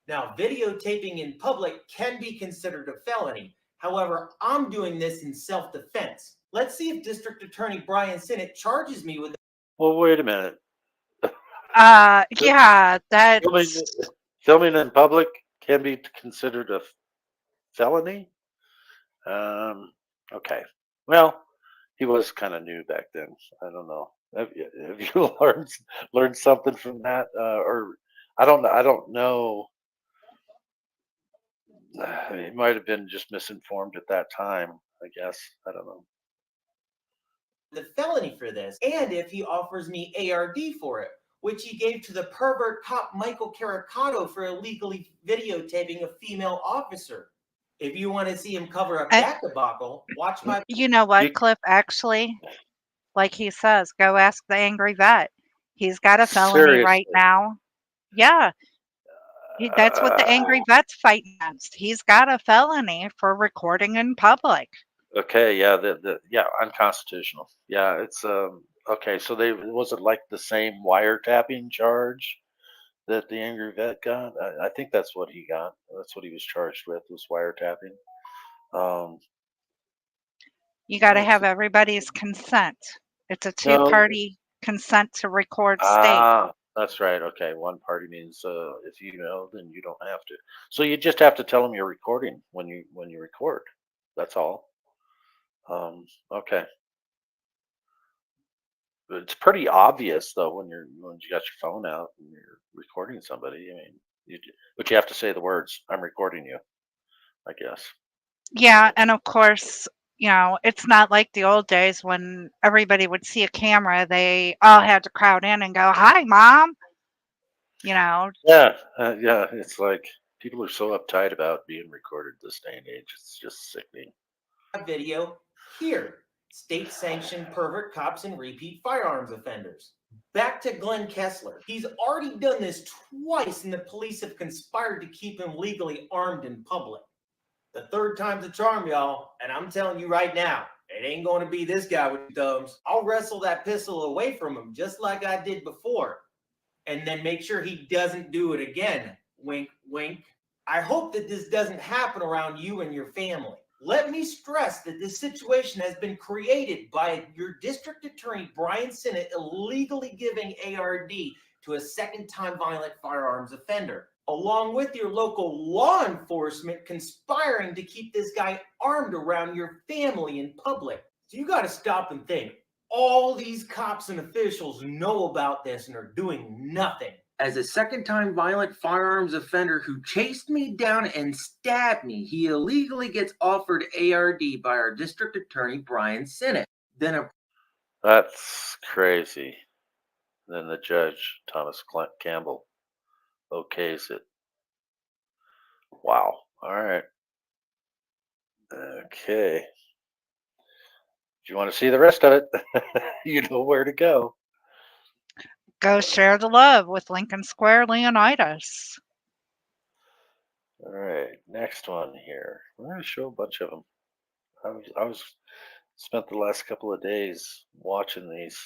Now, videotaping in public can be considered a felony. However, I'm doing this in self-defense. Let's see if District Attorney Brian Sinnott charges me with. Well, wait a minute. Yeah, that's. Filming in public can be considered a felony? Okay. Well, he was kind of new back then. I don't know. Have you learned something from that? Or I don't know. He might have been just misinformed at that time, I guess. I don't know. The felony for this, and if he offers me ARD for it, which he gave to the pervert cop Michael Caricato for illegally videotaping a female officer. If you want to see him cover up that debacle, watch my. You know what, Cliff? Actually, like he says, go ask the angry vet. He's got a felony right Seriously. now. Yeah, that's what the angry vet's fighting against. He's got a felony for recording in public. Okay, yeah, yeah, unconstitutional. Yeah, it's okay, so was it like the same wiretapping charge that the angry vet got? I think that's what he got. That's what he was charged with, was wiretapping. Um, You got to let's have see. everybody's consent. It's a No, two-party consent to record state. that's right. Okay, one party means if you know, then you don't have to. So you just have to tell them you're recording when you record. That's all. Okay. But it's pretty obvious though when you got your phone out and you're recording somebody. I mean, but you have to say the words, "I'm recording you," I guess. Yeah, and of course, it's not like the old days when everybody would see a camera. They all had to crowd in and go, "Hi, Mom." You know, Yeah, yeah. It's like people are so uptight about being recorded this day and age. It's just sickening. Video here. State sanctioned pervert cops and repeat firearms offenders. Back to Glenn Kessler. He's already done this twice, and the police have conspired to keep him legally armed in public. The third time's a charm, y'all. And I'm telling you right now, it ain't going to be this guy with thumbs. I'll wrestle that pistol away from him just like I did before. And then make sure he doesn't do it again. Wink, wink. I hope that this doesn't happen around you and your family. Let me stress that this situation has been created by your district attorney, Brian Sinnott, illegally giving ARD to a second-time violent firearms offender, along with your local law enforcement conspiring to keep this guy armed around your family in public. So you got to stop and think. All these cops and officials know about this and are doing nothing. As a second-time violent firearms offender who chased me down and stabbed me, he illegally gets offered ARD by our district attorney, Brian Sinnott. That's crazy. Then the judge, Thomas Campbell, okays it. Wow. All right. Okay. If you want to see the rest of it, you know where to go. go share the love with Lincoln Square Leonidas. All right. Next one here. I'm going to show a bunch of them. I was spent the last couple of days watching these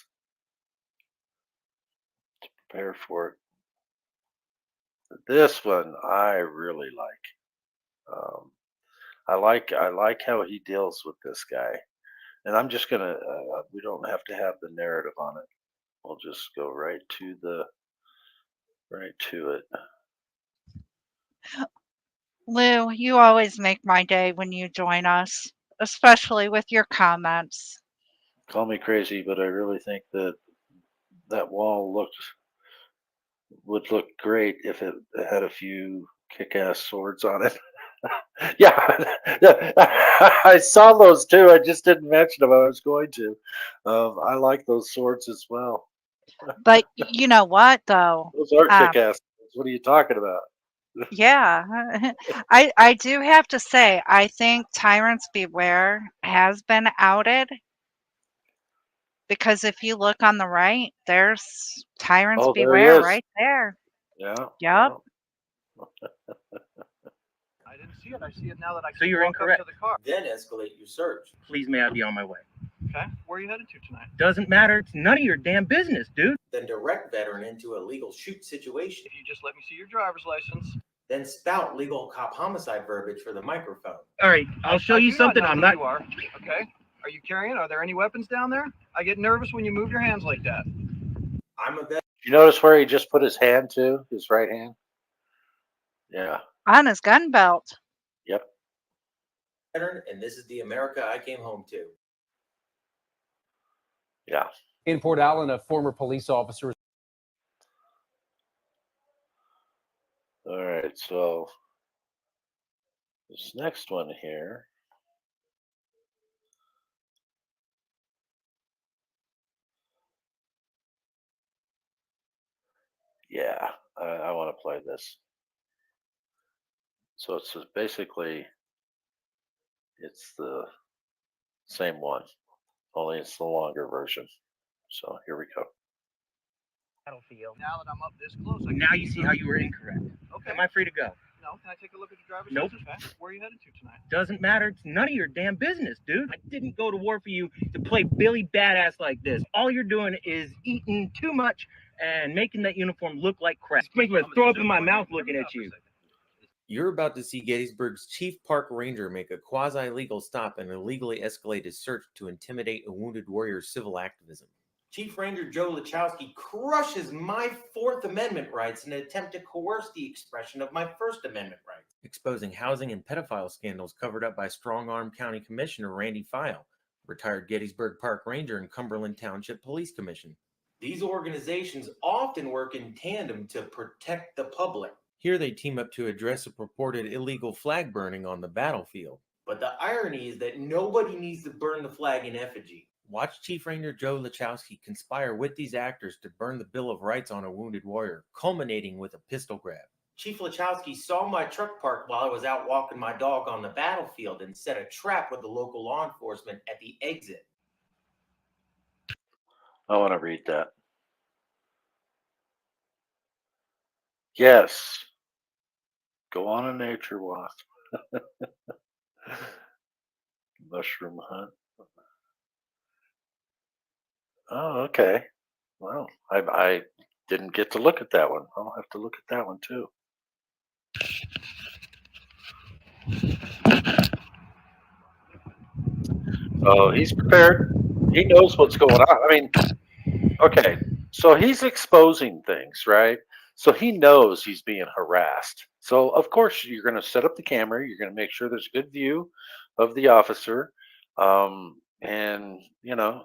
to prepare for it. This one I really like. I like how he deals with this guy, and I'm just gonna. We don't have to have the narrative on it. We'll just go right to it. Lou, you always make my day when you join us, especially with your comments. Call me crazy, but I really think that wall would look great if it had a few kick-ass swords on it. Yeah, I saw those too. I just didn't mention them. I was going to. I like those swords as well. But you know what, though? Those are kick-ass swords. What are you talking about? Yeah, I do have to say, I think Tyrants Beware has been outed because if you look on the right, there's Tyrants Oh, there he Beware is. right there. Yeah. Yep. I didn't see it. I see it now that I So you're walk up incorrect. to the car. Then escalate your search. Please, may I be on my way? Okay. Where are you headed to tonight? Doesn't matter. It's none of your damn business, dude. Then direct veteran into a legal shoot situation. If you just let me see your driver's license. Then spout legal cop homicide verbiage for the microphone. All right, I'll show you do not something. know I'm who not. You are. Okay. Are you carrying? Are there any weapons down there? I get nervous when you move your hands like that. I'm a veteran. You notice where he just put his hand to? His right hand? Yeah. On his gun belt. Yep. And this is the America I came home to. Yeah. In Port Allen, a former police officer. All right. So this next one here. Yeah, I want to play this. So it's basically it's the same one, only it's the longer version. So here we go. Battlefield. Now that I'm up this close, Now you see how you were incorrect. Okay. Am I free to go? No, can I take a look at your driver's Nope. license? Okay. Where are you headed to tonight? Doesn't matter. It's none of your damn business, dude. I didn't go to war for you to play Billy Badass like this. All you're doing is eating too much and making that uniform look like crap. It's making me throw up in my mouth looking at you. You're about to see Gettysburg's chief park ranger make a quasi-legal stop and illegally escalate his search to intimidate a wounded warrior's civil activism. Chief Ranger Joe Lachowski crushes my Fourth Amendment rights in an attempt to coerce the expression of my First Amendment rights. Exposing housing and pedophile scandals covered up by Strong-Arm County Commissioner Randy File, retired Gettysburg Park Ranger and Cumberland Township Police Commission. These organizations often work in tandem to protect the public. Here they team up to address a purported illegal flag burning on the battlefield. But the irony is that nobody needs to burn the flag in effigy. Watch Chief Ranger Joe Lachowski conspire with these actors to burn the Bill of Rights on a wounded warrior, culminating with a pistol grab. Chief Lachowski saw my truck parked while I was out walking my dog on the battlefield and set a trap with the local law enforcement at the exit. I want to read that. Yes. Go on a nature walk. Mushroom hunt. Oh, okay. Well, I didn't get to look at that one. I'll have to look at that one too. So he's prepared. He knows what's going on. I mean, okay. So he's exposing things, right? So he knows he's being harassed. So of course you're going to set up the camera. You're going to make sure there's a good view of the officer, and you know,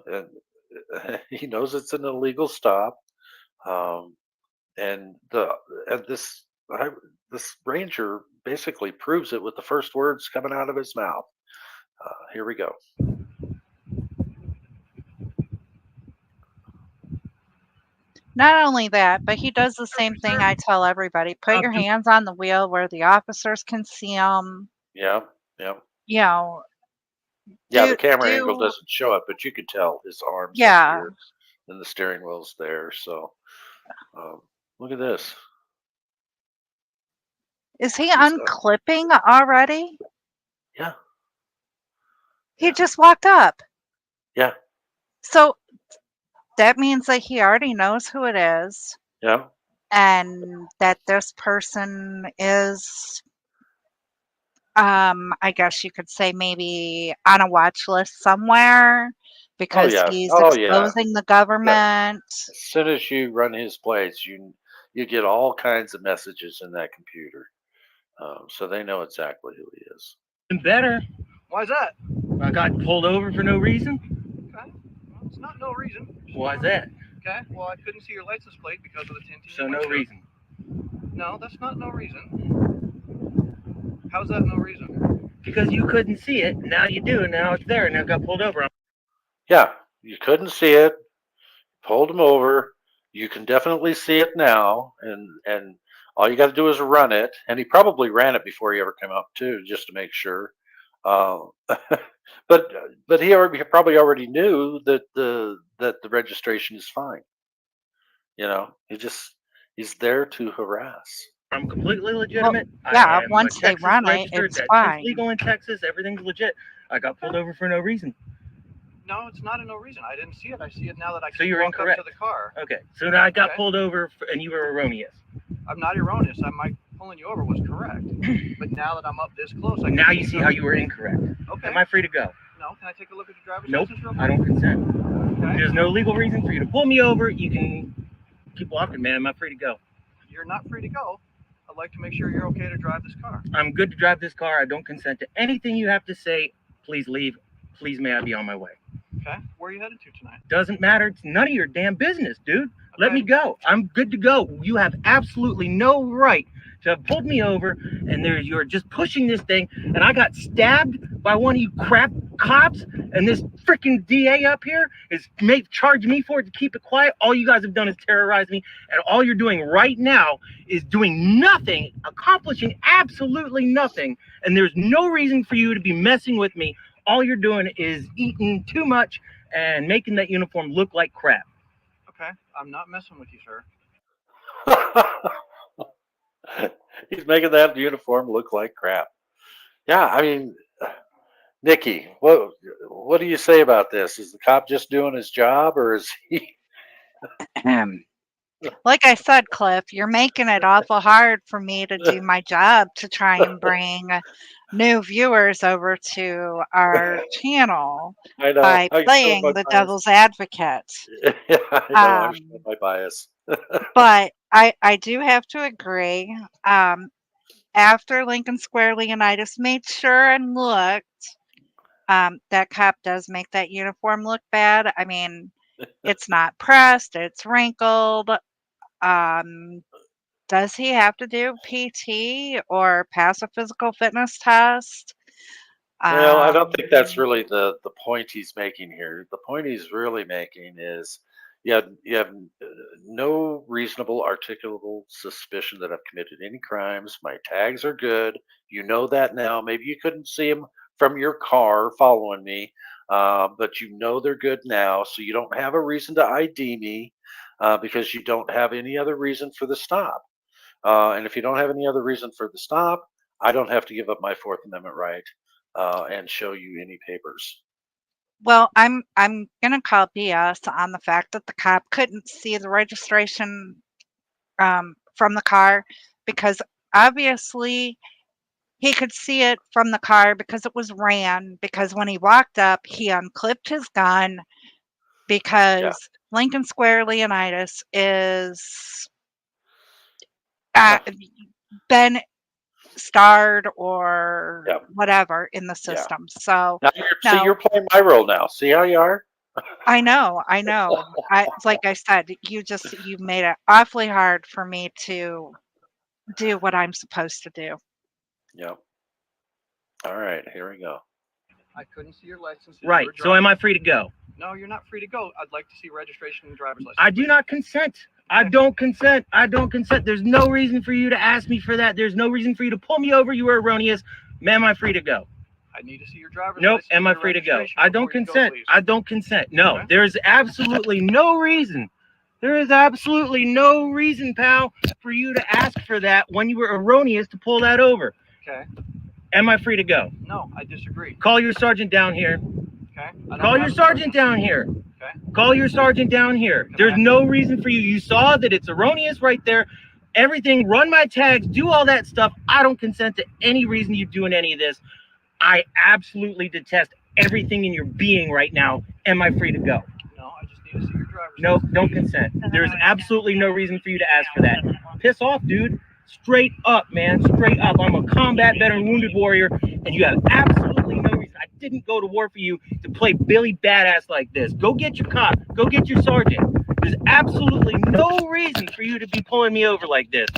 he knows it's an illegal stop, and this ranger basically proves it with the first words coming out of his mouth. Here we go. Not only that, but he does the same thing I tell everybody. Put your hands on the wheel where the officers can see them. Yeah. You know. Yeah, the camera angle doesn't show it, but you could tell his arms up here and the steering wheel's there. So look at this. Is he unclipping already? Yeah. He just walked up. Yeah. So that means that he already knows who it is. Yeah. And that this person is, I guess you could say, maybe on a watch list somewhere because he's exposing the government. As soon as you run his plates, you get all kinds of messages in that computer. So they know exactly who he is. Better. Why is that? I got pulled over for no reason. Okay. Well, it's not no reason. Why is that? Okay. Well, I couldn't see your license plate because of the tinting. So no reason. No, that's not no reason. How's that no reason? Because you couldn't see it. Now you do. Now it's there. And I got pulled over. Yeah, you couldn't see it. Pulled him over. You can definitely see it now, and all you got to do is run it. And he probably ran it before he ever came up too, just to make sure. But he probably already knew that the registration is fine. You know, he's there to harass. I'm completely legitimate. Well, yeah, once they run it, it's fine. It's legal in Texas. Everything's legit. I got pulled over for no reason. No, it's not a no reason. I didn't see it. I see it now that I so you're walk incorrect. Up to the car. Okay, so now I got pulled over and you were erroneous. I'm not erroneous. My pulling you over was correct. But now that I'm up this close, now you see how you were incorrect. Okay. Am I free to go? No. Can I take a look at your driver's nope, license real quick? I don't consent. Okay. There's no legal reason for you to pull me over. You can keep walking, man. Am I free to go? You're not free to go. I'd like to make sure you're okay to drive this car. I'm good to drive this car. I don't consent to anything you have to say. Please leave. Please, may I be on my way. Okay. Where are you headed to tonight? Doesn't matter. It's none of your damn business, dude. Okay. Let me go. I'm good to go. You have absolutely no right to have pulled me over, and you're just pushing this thing, and I got stabbed by one of you crap cops, and this freaking DA up here is charging me for it to keep it quiet. All you guys have done is terrorize me, and all you're doing right now is doing nothing, accomplishing absolutely nothing, and there's no reason for you to be messing with me. All you're doing is eating too much and making that uniform look like crap. Okay, I'm not messing with you, sir. He's making that uniform look like crap. Yeah, I mean, Nikki, what do you say about this? Is the cop just doing his job, or is he? Like I said, Cliff, you're making it awful hard for me to do my job to try and bring new viewers over to our channel I know. by I show playing my the bias. devil's advocate. Yeah, I know. I'm showing my bias. But I do have to agree. After Lincoln Square, Leonidas made sure and looked. That cop does make that uniform look bad. I mean, it's not pressed, it's wrinkled. Does he have to do PT or pass a physical fitness test? Well, I don't think that's really the point he's making here. The point he's really making is you have no reasonable articulable suspicion that I've committed any crimes. My tags are good. You know that now. Maybe you couldn't see them from your car following me, but you know they're good now. So you don't have a reason to ID me because you don't have any other reason for the stop. And if you don't have any other reason for the stop, I don't have to give up my Fourth Amendment right and show you any papers. Well, I'm gonna call BS on the fact that the cop couldn't see the registration from the car because obviously he could see it from the car because it was ran. Because when he walked up, he unclipped his gun because Lincoln Square Leonidas is been starred or whatever in the system. So Now see, you're playing my role now. See how you are? I know. Like I said, you made it awfully hard for me to do what I'm supposed to do. Yep. All right, here we go. I couldn't see your license. Right. So am I free to go? No, you're not free to go. I'd like to see registration and driver's license. I do not consent. I don't consent. I don't consent. There's no reason for you to ask me for that. There's no reason for you to pull me over. You were erroneous. Am I free to go? I need to see your driver's Nope. license. Am I free to go? I don't consent. I don't consent. No, there's absolutely no reason. There is absolutely no reason, pal, for you to ask for that when you were erroneous to pull that over. Okay. Am I free to go? No, I disagree. Call your sergeant down here. Okay. Call your sergeant down here. Okay. Call your sergeant down here. There's no reason for you. You saw that it's erroneous right there. Everything, run my tags, do all that stuff. I don't consent to any reason you're doing any of this. I absolutely detest everything in your being right now. Am I free to go? No, I just need to see your driver's No, license. don't consent. There's absolutely no reason for you to ask for that. Piss off, dude. Straight up, man. Straight up. I'm a combat veteran wounded warrior, and you have absolutely no reason. I didn't go to war for you to play Billy Badass like this. Go get your cop. Go get your sergeant. There's absolutely no reason for you to be pulling me over like this.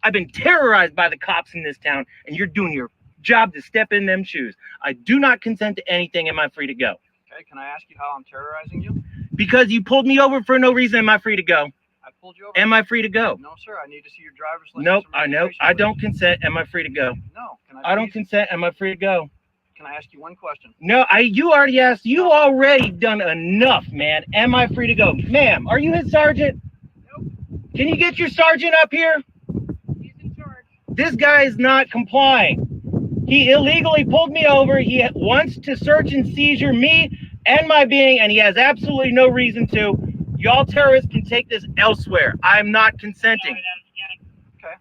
I've been terrorized by the cops in this town, and you're doing your job to step in them shoes. I do not consent to anything. Am I free to go? Okay, can I ask you how I'm terrorizing you? Because you pulled me over for no reason. Am I free to go? I pulled you over. Am I free to go? No, sir. I need to see your driver's license. Nope. and I know. registration I don't list. consent. Am I free to go? No. Can I don't consent. Am I free to go? Can I ask you one question? No, you already asked. You already done enough, man. Am I free to go? Ma'am, are you his sergeant? Nope. Can you get your sergeant up here? He's in charge. This guy is not complying. He illegally pulled me over. He wants to search and seizure me and my being, and he has absolutely no reason to. Y'all terrorists can take this elsewhere. I'm not consenting. Okay.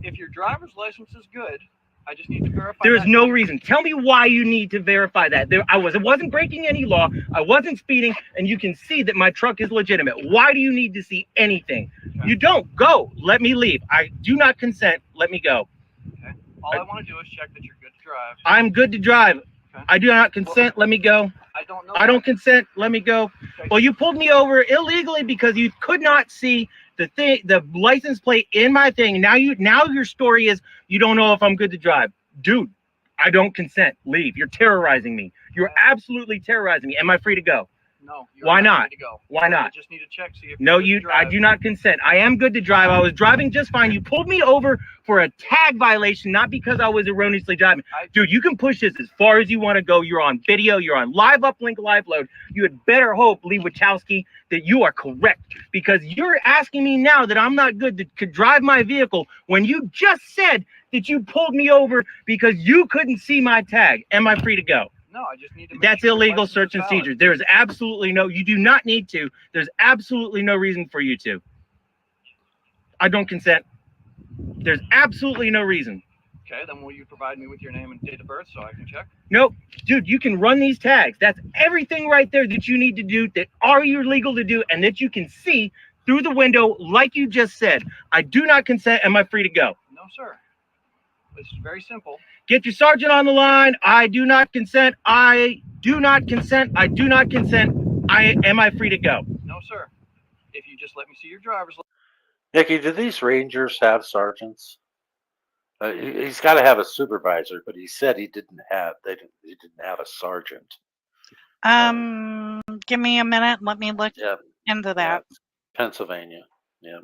If your driver's license is good, I just need to verify. There is that. no reason. Tell me why you need to verify that. I wasn't breaking any law. I wasn't speeding, and you can see that my truck is legitimate. Why do you need to see anything? Okay. You don't. Go. Let me leave. I do not consent. Let me go. Okay. All I want to do is check that you're good to drive. I'm good to drive. Okay. I do not consent. Let me go. I don't know. I don't consent. Let me go. Okay. Well, you pulled me over illegally because you could not see the license plate in my thing. Now your story is you don't know if I'm good to drive. Dude, I don't consent. Leave. You're terrorizing me. You're absolutely terrorizing me. Am I free to go? No. Why not? To go. Why not? I just need to check. See if No, you're good to I drive. do not consent. I am good to drive. I was driving just fine. You pulled me over for a tag violation, not because I was erroneously driving. Dude, you can push this as far as you want to go. You're on video. You're on live uplink, live load. You had better hope, Lee Wachowski, that you are correct, because you're asking me now that I'm not good to drive my vehicle when you just said that you pulled me over because you couldn't see my tag. Am I free to go? No, I just need to make That's sure your illegal license search is and valid. seizure. There is absolutely no, you do not need to. There's absolutely no reason for you to. I don't consent. There's absolutely no reason. Okay, then will you provide me with your name and date of birth so I can check? Nope. Dude, you can run these tags. That's everything right there that you need to do, that are you legal to do, and that you can see through the window like you just said. I do not consent. Am I free to go? No, sir. It's very simple. Get your sergeant on the line. I do not consent. I do not consent. I do not consent. Am I free to go? No, sir. If you just let me see your driver's license. Nikki, do these rangers have sergeants? He's got to have a supervisor, but he said he didn't have. He didn't have a sergeant. Give me a minute. Let me look into that. Pennsylvania. Yeah.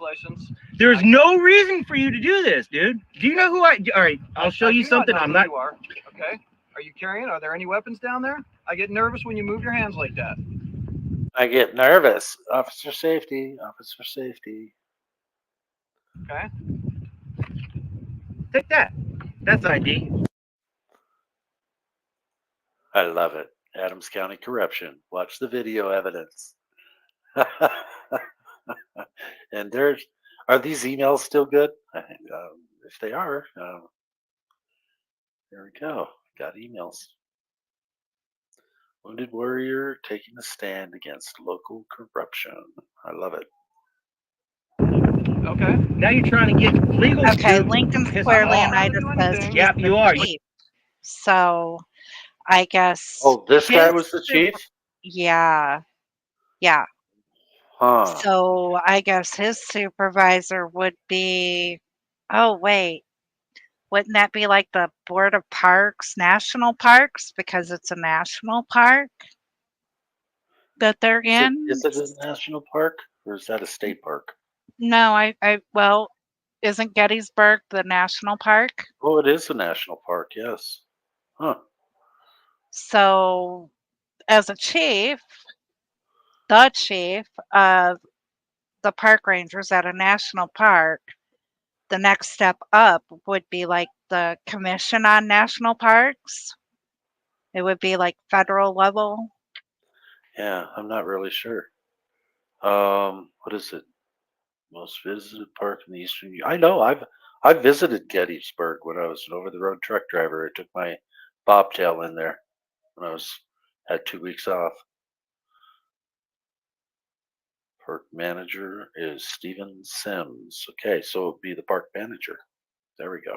License. There's no reason for you to do this, dude. Do you know who I? All right, I'll show you do something. Not know I'm who not. You are. Okay. Are you carrying? Are there any weapons down there? I get nervous when you move your hands like that. I get nervous. Officer safety. Officer safety. Okay. Take that. That's ID. I love it. Adams County corruption. Watch the video evidence. And are these emails still good? If they are, there we go. Got emails. Wounded warrior taking a stand against local corruption. I love it. Okay. Now you're trying to get legal. Okay, dude. Lincoln Piss Square, them off. Leonidas says he's Yeah, the you are. chief. So I guess. Oh, this guy his was the chief? Yeah. Yeah. Huh. So I guess his supervisor would be. Oh, wait. Wouldn't that be like the Board of Parks, National Parks, because it's a national park that they're in? Is it a national park or is that a state park? No, well, isn't Gettysburg the national park? Oh, it is a national park, yes. Huh. So, as a chief, the chief of the park rangers at a national park, the next step up would be like the Commission on National Parks. It would be like federal level. Yeah, I'm not really sure. What is it? Most visited park in the eastern. I know. I've visited Gettysburg when I was an over-the-road truck driver. I took my bobtail in there when I had 2 weeks off. Park manager is Steven Sims. Okay, so it would be the park manager. There we go.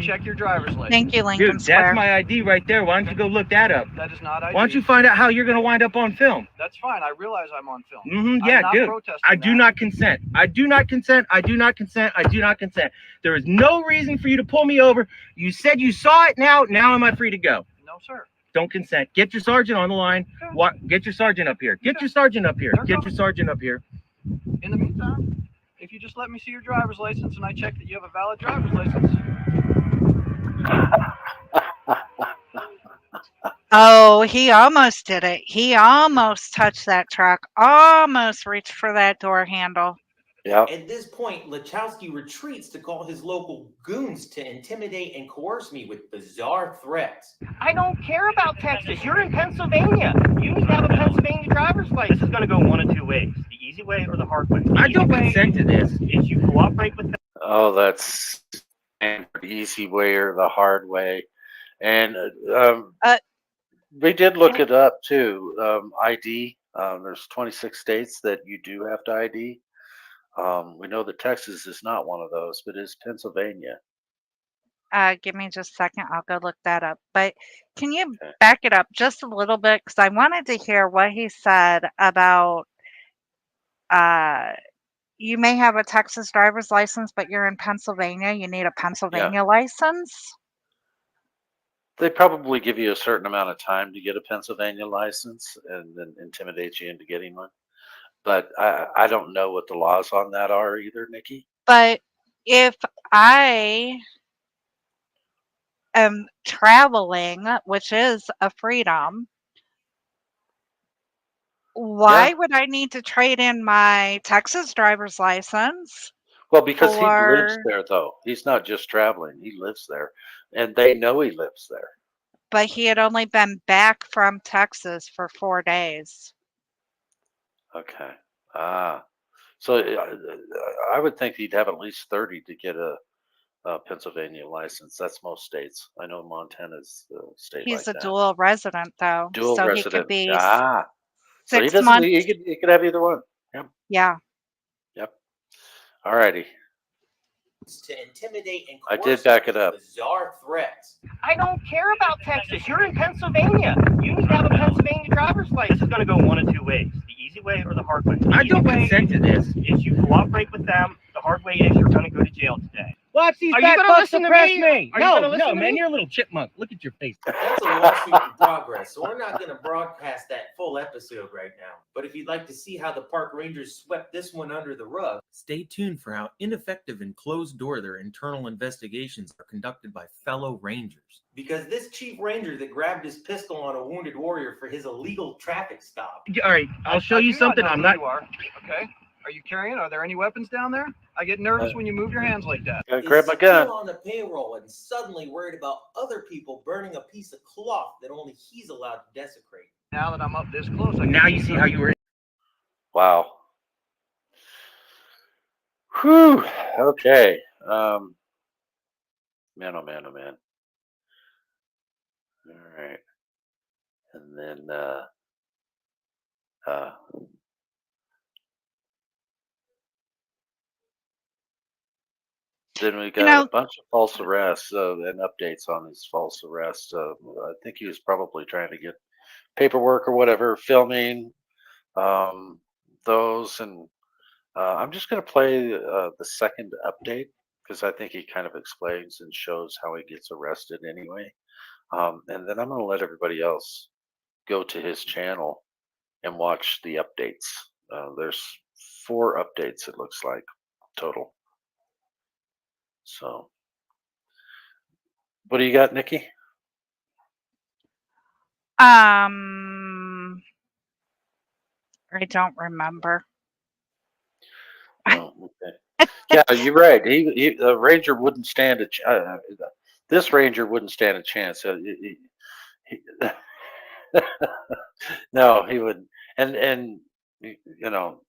Check your driver's license. Thank you, Lincoln Dude, Square. that's my ID right there. Why don't you go look that up? That is not ID. Why don't you find out how you're going to wind up on film? That's fine. I realize I'm on film. Yeah, I'm not dude. protesting I do not consent. I do not consent. I do not consent. I do not consent. There is no reason for you to pull me over. You said you saw it. Now am I free to go? No, sir. Don't consent. Get your sergeant on the line. Get your sergeant up here. Get your sergeant up here. Get your sergeant up here. In the meantime, if you just let me see your driver's license and I check that you have a valid driver's license. Oh, he almost did it. He almost touched that truck, almost reached for that door handle. Yeah. At this point, Lachowski retreats to call his local goons to intimidate and coerce me with bizarre threats. I don't care about Texas. You're in Pennsylvania. You need to have a Pennsylvania driver's license. This is going to go one of two ways: the easy way or the hard way. I don't consent to this. Is you cooperate with them. Oh, that's the easy way or the hard way. And we did look it up too. ID. There's 26 states that you do have to ID. We know that Texas is not one of those, but is Pennsylvania. Give me just a second. I'll go look that up. But can you back it up just a little bit? Because I wanted to hear what he said about you may have a Texas driver's license, but you're in Pennsylvania. You need a Pennsylvania license. They probably give you a certain amount of time to get a Pennsylvania license and then intimidate you into getting one. But I don't know what the laws on that are either, Nikki. But if I am traveling, which is a freedom, why Yeah. would I need to trade in my Texas driver's license Well, because he lives for, there, though. He's not just traveling; he lives there, and they know he lives there. but he had only been back from Texas for 4 days. Okay. Ah. So I would think he'd have at least 30 to get a Pennsylvania license. That's most states. I know Montana's a state like He's a that. dual resident, though, Dual so he could resident. be Ah. So he 6 doesn't. months. He could have either one. Yep. Yeah. Yep. All righty. To intimidate and I coerce did back it up. bizarre threats. I don't care about Texas. You're in Pennsylvania. You need to have a Pennsylvania driver's license. This is going to go one of two ways: the easy way or the hard way. I don't consent to this. Is you cooperate with them. The hard way is you're going to go to jail today. Watch these fat fucks suppress me. No, man, you're a little chipmunk. Look at your face. That's a lawsuit in progress, so we're not going to broadcast that full episode right now. But if you'd like to see how the park rangers swept this one under the rug, Stay tuned for how ineffective and closed door their internal investigations are conducted by fellow rangers. because this chief ranger that grabbed his pistol on a wounded warrior for his illegal traffic stop. All right, I'll show you something. I'm not. You are. Okay. Are you carrying? Are there any weapons down there? I get nervous when you move your hands like that. Gotta Is grab my still gun. on the payroll and suddenly worried about other people burning a piece of cloth that only he's allowed to desecrate. Now that I'm up this close, I Now you see how you were. Wow. Whew. Okay. Man, oh man, oh man. All right. And then then we got a bunch of false arrests and updates on his false arrests. I think he was probably trying to get paperwork or whatever, filming those. And I'm just going to play the second update because I think he kind of explains and shows how he gets arrested anyway. And then I'm going to let everybody else go to his channel and watch the updates. There's 4 updates, it looks like, total. So, what do you got, Nikki? I don't remember. Oh, okay. Yeah, you're right. The ranger wouldn't stand a this ranger wouldn't stand a chance. No, he wouldn't. And you know,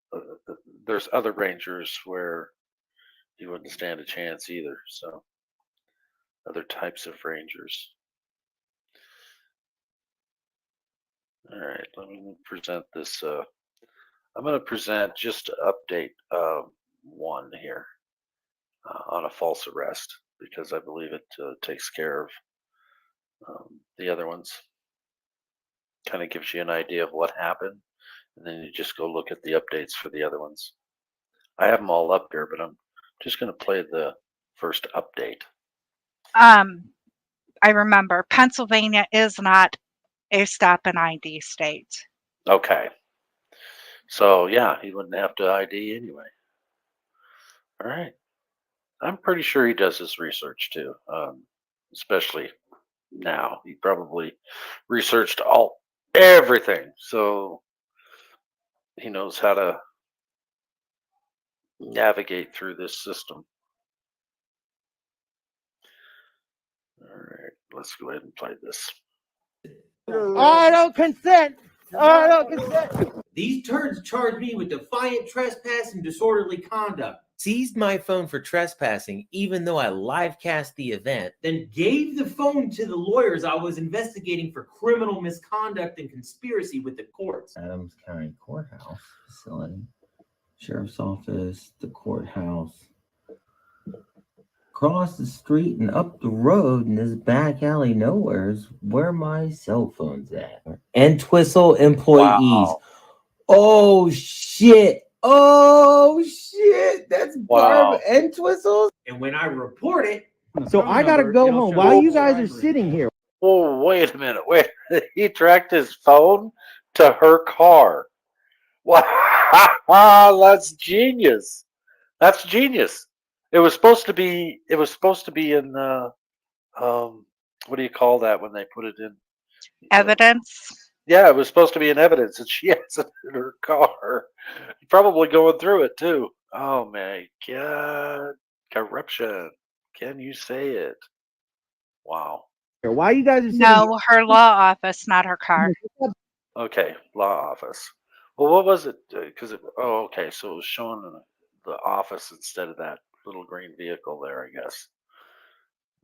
there's other rangers where he wouldn't stand a chance either. So, other types of rangers. All right, let me present this. I'm going to present just update 1 here on a false arrest because I believe it takes care of the other ones. Kind of gives you an idea of what happened, and then you just go look at the updates for the other ones. I have them all up here, but I'm just going to play the first update. I remember Pennsylvania is not a stop and ID state. Okay. So, yeah, he wouldn't have to ID anyway. All right. I'm pretty sure he does his research too, especially now. He probably researched everything, so he knows how to navigate through this system. All right, let's go ahead and play this. I don't consent. I don't consent. These turds charged me with defiant trespass and disorderly conduct. Seized my phone for trespassing, even though I live cast the event. Then gave the phone to the lawyers I was investigating for criminal misconduct and conspiracy with the courts. Adams County Courthouse facility, Sheriff's Office, the courthouse. Across the street and up the road in this back alley nowhere is where my cell phone's at. And Twistle employees. Wow. Oh shit. Oh shit. That's Barb and Twistle. And when I report it, So I gotta go home while you guys are sitting here. Whoa, wait a minute. Wait, he tracked his phone to her car. Wow, that's genius. That's genius. It was supposed to be. It was supposed to be in. What do you call that when they put it in? Evidence. Yeah, it was supposed to be in evidence, and she has it in her car. Probably going through it too. Oh my God, corruption. Can you say it? Wow. Why you guys are sitting No, her law office, not her car. Okay, law office. Well, what was it? Because oh, okay, so it was showing the office instead of that little green vehicle there, I guess.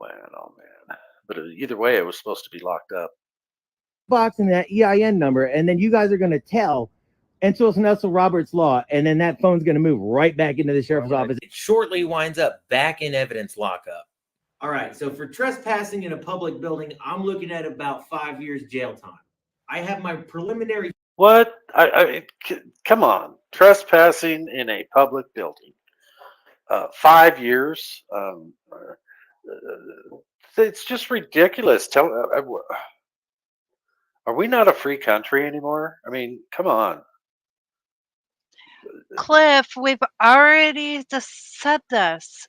Man, oh man. But either way, it was supposed to be locked up. box and that EIN number, and then you guys are going to tell Enzo Nelson Roberts Law, and then that phone's going to move right back into the sheriff's office. It shortly winds up back in evidence lockup. All right, so for trespassing in a public building, I'm looking at about 5 years jail time. I have my preliminary. What? Come on. Trespassing in a public building. 5 years. It's just ridiculous. Are we not a free country anymore? I mean, come on. Cliff, we've already said this.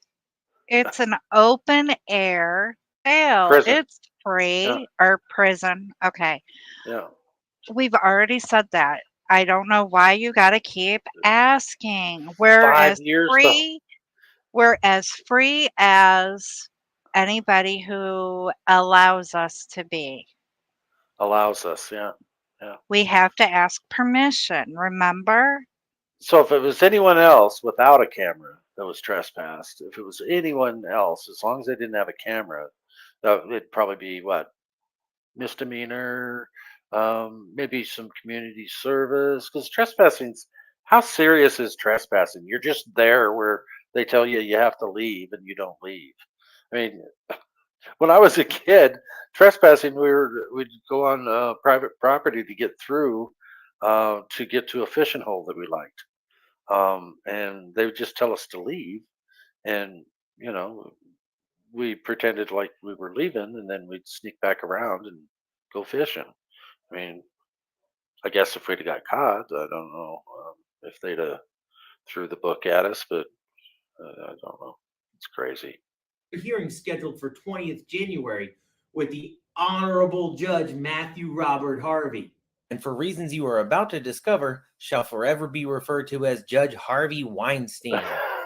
It's an open air jail. Prison. It's free Yeah. or prison. Okay. Yeah. We've already said that. I don't know why you got to keep asking. We're 5 as years though. free. We're as free as anybody who allows us to be. Allows us, yeah. Yeah. We have to ask permission, remember? So if it was anyone else without a camera that was trespassed, if it was anyone else, as long as they didn't have a camera, it'd probably be what? Misdemeanor, maybe some community service. Because trespassing's, how serious is trespassing? You're just there where they tell you you have to leave and you don't leave. I mean, when I was a kid, trespassing, we'd go on private property to get through to get to a fishing hole that we liked. And they would just tell us to leave, and you know, we pretended like we were leaving, and then we'd sneak back around and go fishing. I mean, I guess if we'd have got caught, I don't know if they'd have threw the book at us, but I don't know. It's crazy. Hearing scheduled for 20th January with the Honorable Judge Matthew Robert Harvey. And for reasons you are about to discover, shall forever be referred to as Judge Harvey Weinstein.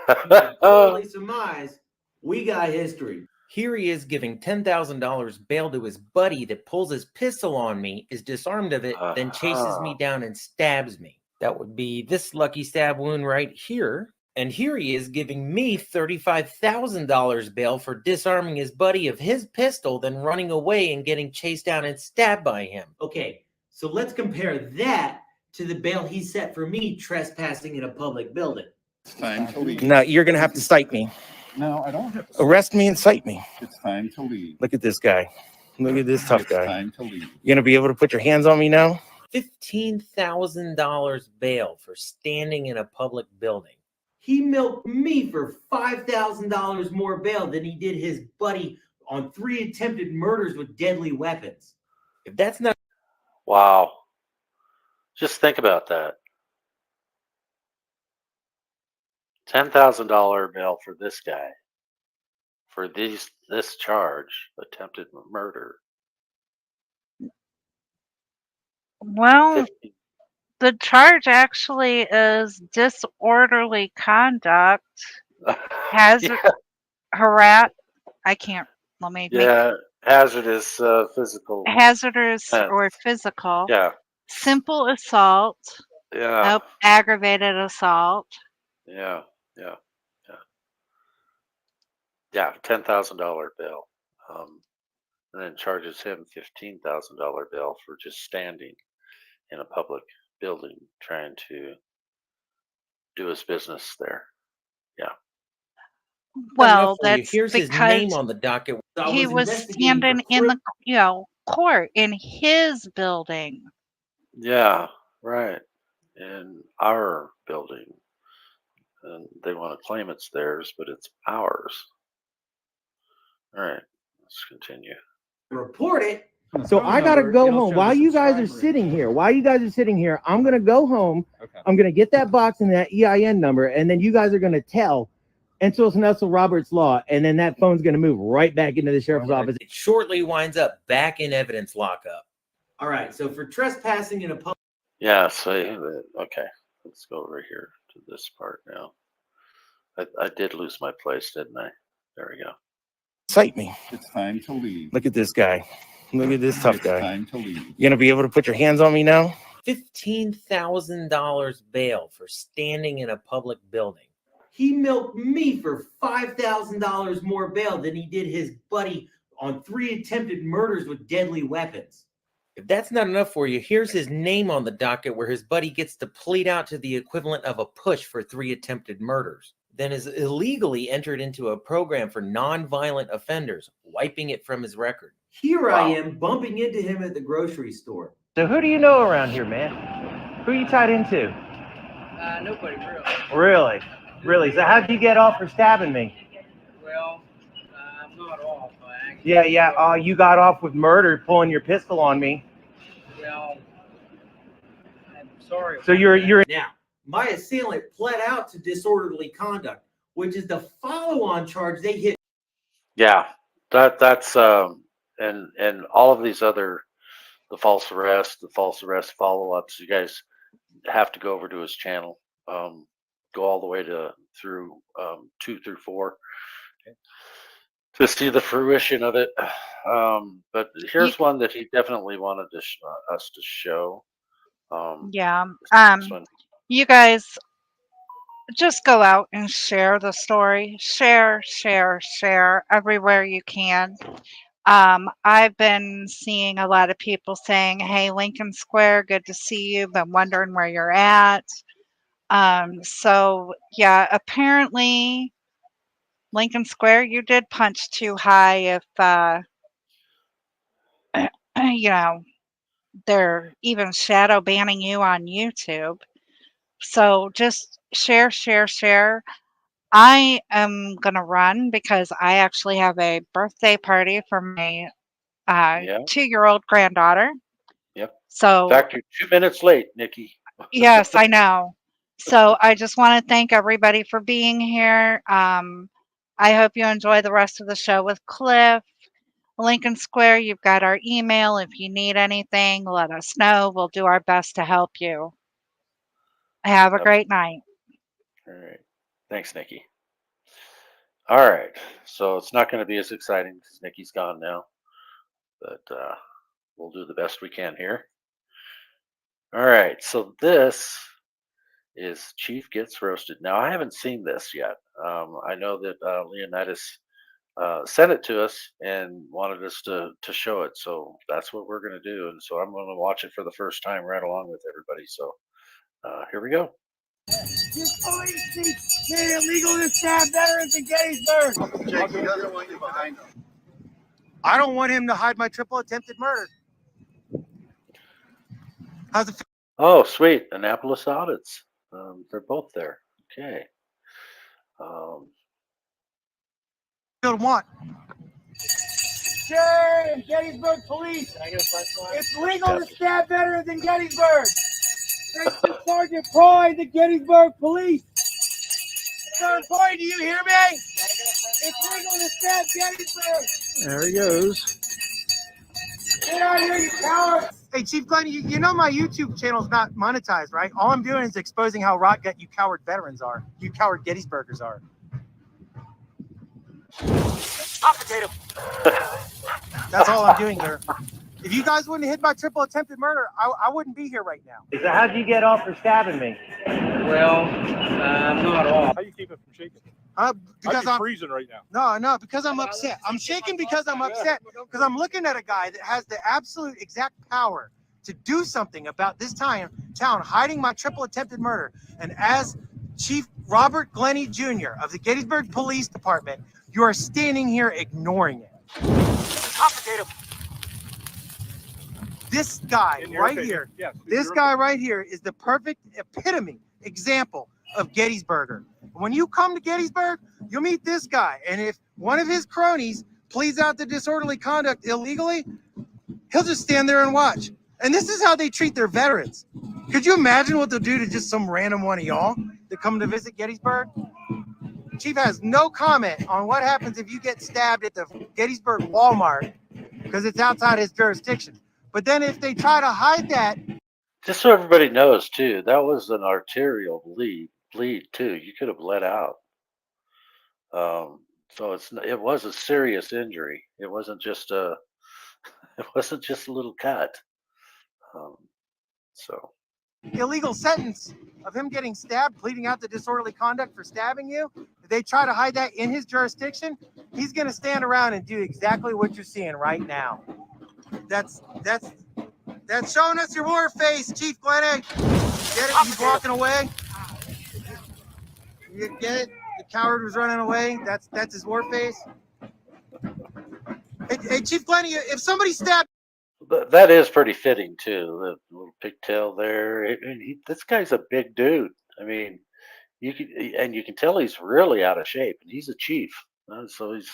You can totally surmise we got history. Here he is giving $10,000 bail to his buddy that pulls his pistol on me, is disarmed of it, then chases me down and stabs me. That would be this lucky stab wound right here. And here he is giving me $35,000 bail for disarming his buddy of his pistol, then running away and getting chased down and stabbed by him. Okay, so let's compare that to the bail he set for me trespassing in a public building. It's time to leave. No, you're going to have to cite me. No, I don't have to. Arrest me and cite me. It's time to leave. Look at this guy. Look at this tough It's guy. time to leave. You're going to be able to put your hands on me now? $15,000 bail for standing in a public building. He milked me for $5,000 more bail than he did his buddy on 3 attempted murders with deadly weapons. If that's not... Wow. Just think about that. $10,000 bail for this guy for this charge, attempted murder. Well, the charge actually is disorderly conduct. Hazard, I can't. Let me. Yeah, hazardous physical. Hazardous or physical. Yeah. Simple assault. Yeah. Nope. Aggravated assault. Yeah. Yeah. Yeah. Yeah. $10,000 bail. And then charges him $15,000 bail for just standing in a public building trying to do his business there. Yeah. Well, that's here's his because name on the docket. he was standing in the court in his building. Yeah, right. In our building. And they want to claim it's theirs, but it's ours. All right, let's continue. report it. So I gotta go home. While you guys are sitting here, I'm gonna go home. Okay. I'm gonna get that box and that EIN number, and then you guys are gonna tell Entos Nussel Robert's Law, and then that phone's gonna move right back into the sheriff's office. It shortly winds up back in evidence lockup. All right, so for trespassing in a public. Yeah, so okay, let's go over here to this part now. I did lose my place, didn't I? There we go. Cite me. It's time to leave. Look at this guy. Look at this tough It's guy. time to leave. You gonna be able to put your hands on me now? $15,000 bail for standing in a public building. He milked me for $5,000 more bail than he did his buddy on 3 attempted murders with deadly weapons. If that's not enough for you, here's his name on the docket where his buddy gets to plead out to the equivalent of a push for 3 attempted murders. Then is illegally entered into a program for non-violent offenders, wiping it from his record. Here I am bumping into him at the grocery store. So who do you know around here, man? Who you tied into? Nobody really. Really? Really? So how'd you get off for stabbing me? Well, I'm not off. Yeah. You got off with murder, pulling your pistol on me. Well, I'm sorry. So you're. Now, my assailant pled out to disorderly conduct, which is the follow-on charge they hit. Yeah, that's and all of these other the false arrest follow-ups. You guys have to go over to his channel. Go all the way through 2 through 4 to see the fruition of it. But here's one that he definitely wanted us to show. Yeah. This one. You guys just go out and share the story. Share everywhere you can. I've been seeing a lot of people saying, "Hey, Lincoln Square, good to see you. Been wondering where you're at." So yeah, apparently Lincoln Square, you did punch too high if you know, they're even shadow banning you on YouTube. So just share. I am gonna run because I actually have a birthday party for my Yeah. 2-year-old granddaughter. Yep. In So fact, you're 2 minutes late, Nikki. yes, I know. So I just want to thank everybody for being here. I hope you enjoy the rest of the show with Cliff. Lincoln Square, you've got our email. If you need anything, let us know. We'll do our best to help you. Have a great night. All right. Thanks, Nikki. All right. So it's not going to be as exciting because Nikki's gone now, but we'll do the best we can here. All right. So this is Chief Gets Roasted. Now, I haven't seen this yet. I know that Leonidas sent it to us and wanted us to show it. So that's what we're going to do. And so I'm going to watch it for the first time right along with everybody. So here we go. This police chief made it illegal to stab veterans in Gettysburg. Jake, he doesn't want you behind him. I don't want him to hide my triple attempted murder. How's it feel? Oh, sweet. Annapolis audits. They're both there. Okay. to want? Sure, in Gettysburg police. It's legal to stab veterans in Gettysburg. Thanks to Sergeant Pride, the Gettysburg police. Sergeant Pride, do you hear me? It's legal to stab Gettysburg. There he goes. Get out of here, you cowards. Hey, Chief Glenn, you know my YouTube channel's not monetized, right? All I'm doing is exposing how rot gut you coward veterans are. You coward Gettysburgers are. Hot potato. That's all I'm doing there. If you guys wouldn't hit my triple attempted murder, I wouldn't be here right now. So how'd you get off for stabbing me? Well, I'm not off. How you keep it from shaking? Because I'm freezing right now. No, because I'm upset. I'm shaking because I'm upset. Because I'm looking at a guy that has the absolute exact power to do something about this town hiding my triple attempted murder. And as Chief Robert Glennie Jr. of the Gettysburg Police Department, you are standing here ignoring it. Hot potato. This guy right here, this guy right here is the perfect epitome example of Gettysburger. When you come to Gettysburg, you'll meet this guy. And if one of his cronies pleads out to disorderly conduct illegally, he'll just stand there and watch. And this is how they treat their veterans. Could you imagine what they'll do to just some random one of y'all that come to visit Gettysburg? Chief has no comment on what happens if you get stabbed at the Gettysburg Walmart because it's outside his jurisdiction. But then if they try to hide that, Just so everybody knows too, that was an arterial bleed too. You could have bled out. So it was a serious injury. It wasn't just a little cut. So illegal sentence of him getting stabbed, pleading out the disorderly conduct for stabbing you, if they try to hide that in his jurisdiction, he's going to stand around and do exactly what you're seeing right now. That's showing us your war face, Chief Glenn. Get it? He's walking away. You get it? The coward was running away. That's his war face. Hey, Chief Glenn, if somebody stabbed. but that is pretty fitting too. The little pigtail there. This guy's a big dude. I mean, you can tell he's really out of shape, and he's a chief. So he's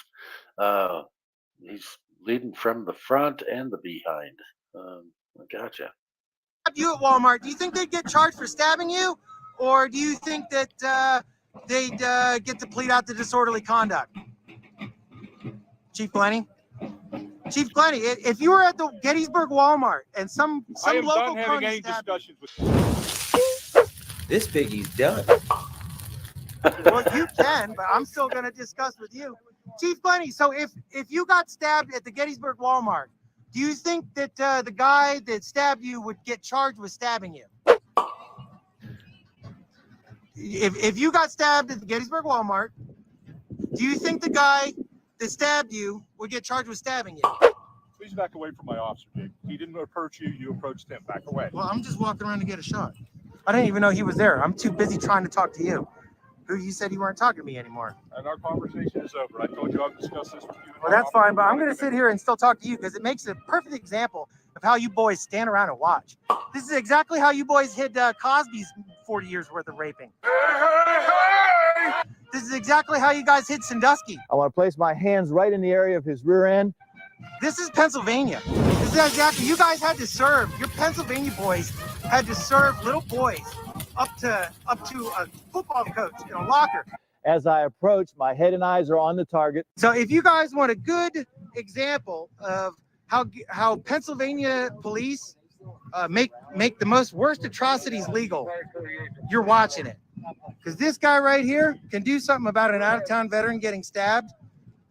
leading from the front and the behind. I gotcha. You at Walmart, do you think they'd get charged for stabbing you, or do you think that they'd get to plead out the disorderly conduct? Chief Glenny? Chief Glenny, if you were at the Gettysburg Walmart and some I am local done having any stabbed discussions with This piggy's done. well, you can, but I'm still going to discuss with you. Chief Glenny, so if you got stabbed at the Gettysburg Walmart, do you think that the guy that stabbed you would get charged with stabbing you? If you got stabbed at the Gettysburg Walmart, do you think the guy that stabbed you would get charged with stabbing you? Please back away from my officer, Jake. He didn't approach you, you approached him. Back away. Well, I'm just walking around to get a shot. I didn't even know he was there. I'm too busy trying to talk to you. Who you said you weren't talking to me anymore. And our conversation is over. I told you I'll discuss this with you. Well, that's fine, but I'm going to sit here and still talk to you because it makes a perfect example of how you boys stand around and watch. This is exactly how you boys hid Cosby's 40 years worth of raping. This is exactly how you guys hid Sandusky. I want to place my hands right in the area of his rear end. This is Pennsylvania. This is exactly, you guys had to serve, your Pennsylvania boys had to serve little boys up to a football coach in a locker. As I approach, my head and eyes are on the target. So if you guys want a good example of how Pennsylvania police make the most worst atrocities legal, you're watching it. Because this guy right here can do something about an out-of-town veteran getting stabbed,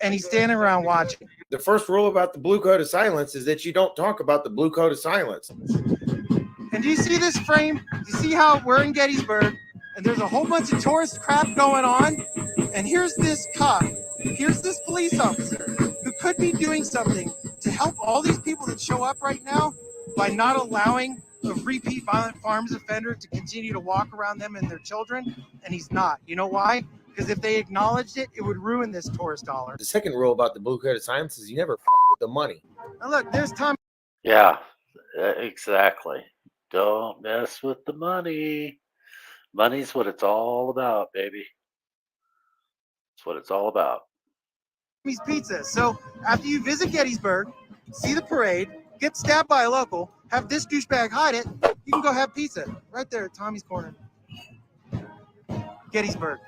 and he's standing around watching. The first rule about the blue code of silence is that you don't talk about the blue code of silence. And do you see this frame? Do you see how we're in Gettysburg, and there's a whole bunch of tourist crap going on? And here's this cop, here's this police officer who could be doing something to help all these people that show up right now by not allowing a repeat violent farms offender to continue to walk around them and their children, and he's not. You know why? Because if they acknowledged it, it would ruin this tourist dollar. The second rule about the blue code of silence is you never f with the money. Now look, there's Tom. Yeah, exactly. Don't mess with the money. Money's what it's all about, baby. It's what it's all about. Tommy's Pizza. So after you visit Gettysburg, see the parade, get stabbed by a local, have this douchebag hide it, you can go have pizza right there at Tommy's Corner. Gettysburg.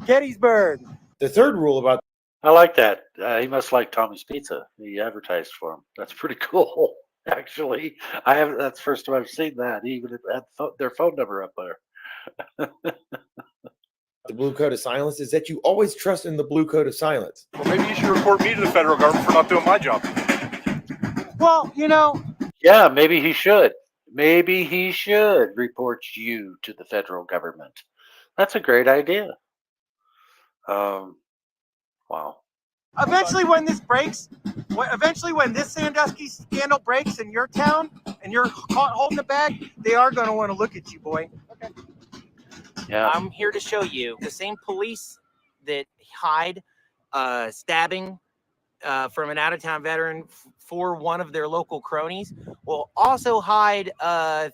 Gettysburg. The third rule about I like that. He must like Tommy's Pizza. He advertised for him. That's pretty cool. Actually, that's the first time I've seen that. He even had their phone number up there. the blue code of silence is that you always trust in the blue code of silence. Well, maybe you should report me to the federal government for not doing my job. Well, you know. Yeah, maybe he should. Maybe he should report you to the federal government. That's a great idea. Wow. Eventually, when this breaks, when this Sandusky scandal breaks in your town and you're caught holding the bag, they are going to want to look at you, boy. Okay. Yeah. I'm here to show you the same police that hide stabbing from an out-of-town veteran for one of their local cronies will also hide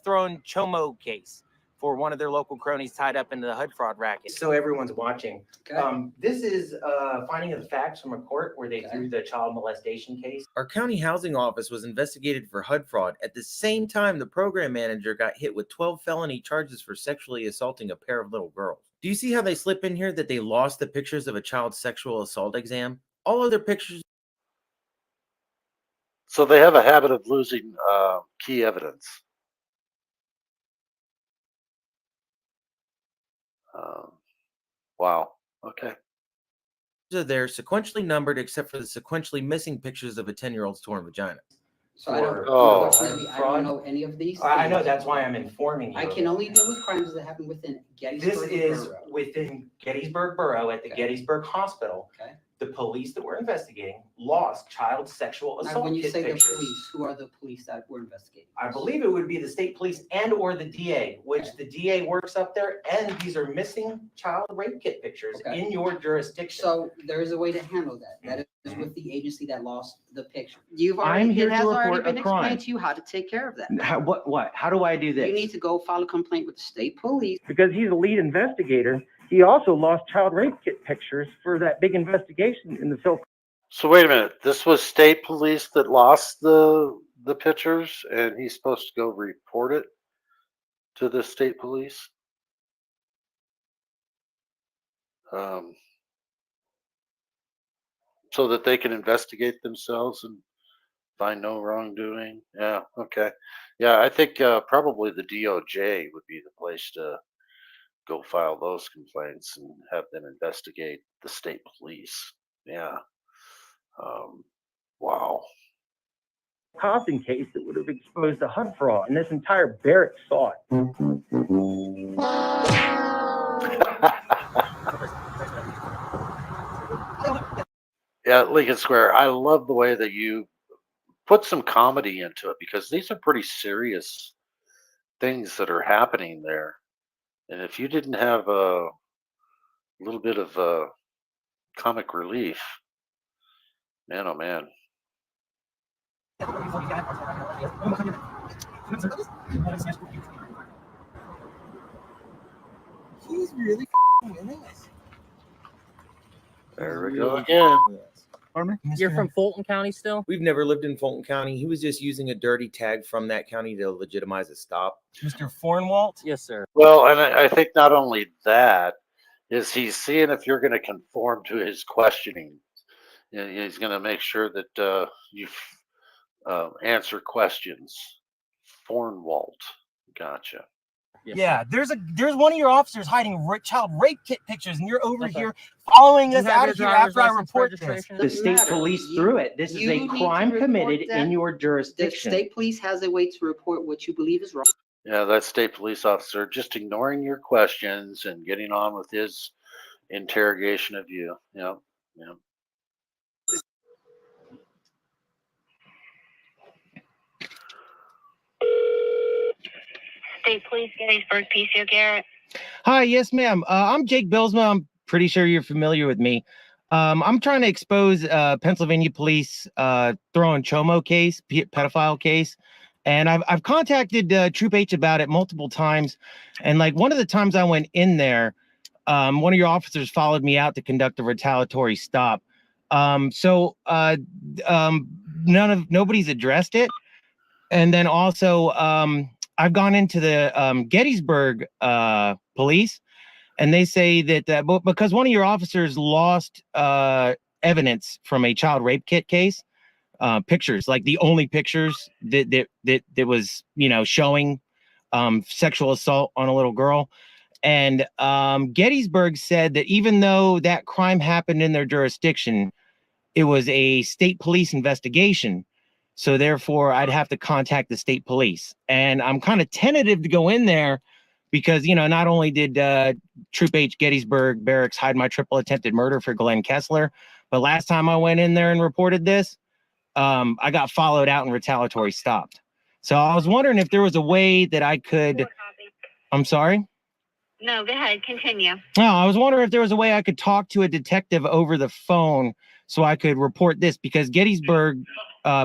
throwing Chomo case for one of their local cronies tied up into the HUD fraud racket. So everyone's watching. Okay. This is finding of facts from a court where they threw the child molestation case. Our county housing office was investigated for HUD fraud. At the same time, the program manager got hit with 12 felony charges for sexually assaulting a pair of little girls. Do you see how they slip in here that they lost the pictures of a child's sexual assault exam? All of their pictures. So they have a habit of losing key evidence. Wow. Okay. They're sequentially numbered except for the sequentially missing pictures of a 10-year-old's torn vagina. So I don't, Oh. unfortunately, I don't know any of these. I know, things. that's why I'm informing you. I can only deal with crimes that happen within Gettysburg. This is Borough. within Gettysburg Borough at the Gettysburg Hospital. Okay. The police that we're investigating lost child sexual Now, assault when you kit say pictures. the police, who are the police that were investigating? I believe it would be the state police and or the DA, which the DA works up there, and these are missing child rape kit pictures in your jurisdiction. So there is a way to handle that. That is with the agency that lost the picture. You've I'm already, here it to has already report a been crime. explained to you how to take care of that. What? How do I do this? You need to go file a complaint with the state police. Because he's the lead investigator, he also lost child rape kit pictures for that big investigation in the Phil. So wait a minute. This was state police that lost the pictures, and he's supposed to go report it to the state police. So that they can investigate themselves and find no wrongdoing. Yeah. Okay. Yeah, I think probably the DOJ would be the place to go file those complaints and have them investigate the state police. Yeah. Wow. Compton case that would have exposed the HUD fraud, and this entire barrack saw it. Yeah, Lincoln Square. I love the way that you put some comedy into it because these are pretty serious things that are happening there. And if you didn't have a little bit of comic relief, man, oh man. He's really winning us. There we go again. You're from Fulton County still? We've never lived in Fulton County. He was just using a dirty tag from that county to legitimize a stop. Mr. Fornwalt? Yes, sir. Well, and I think not only that is he's seeing if you're going to conform to his questioning. He's going to make sure that you answer questions. Fornwalt. Gotcha. Yeah, there's one of your officers hiding child rape kit pictures, and you're over here following us out of here after I report this. The state police threw it. This is You a need to crime report committed that. in your The jurisdiction. state police has a way to report what you believe is wrong. Yeah, that state police officer just ignoring your questions and getting on with his interrogation of you. Yeah, yeah. State Police, Gettysburg, PCO Garrett. Hi, yes, ma'am. I'm Jake Billsma. I'm pretty sure you're familiar with me. I'm trying to expose Pennsylvania police throwing Chomo case, pedophile case. And I've contacted Troop H about it multiple times. And like one of the times I went in there, one of your officers followed me out to conduct a retaliatory stop. Nobody's addressed it. And then also, I've gone into the Gettysburg police, and they say that because one of your officers lost evidence from a child rape kit case, pictures, like the only pictures that was, showing sexual assault on a little girl. And Gettysburg said that even though that crime happened in their jurisdiction, it was a state police investigation. So therefore, I'd have to contact the state police. And I'm kind of tentative to go in there because, not only did Troop H Gettysburg Barracks hide my triple attempted murder for Glenn Kessler, but last time I went in there and reported this, I got followed out and retaliatory stopped. So I was wondering if there was a way that I could, I'm sorry? No, go ahead, continue. No, I was wondering if there was a way I could talk to a detective over the phone so I could report this, because Gettysburg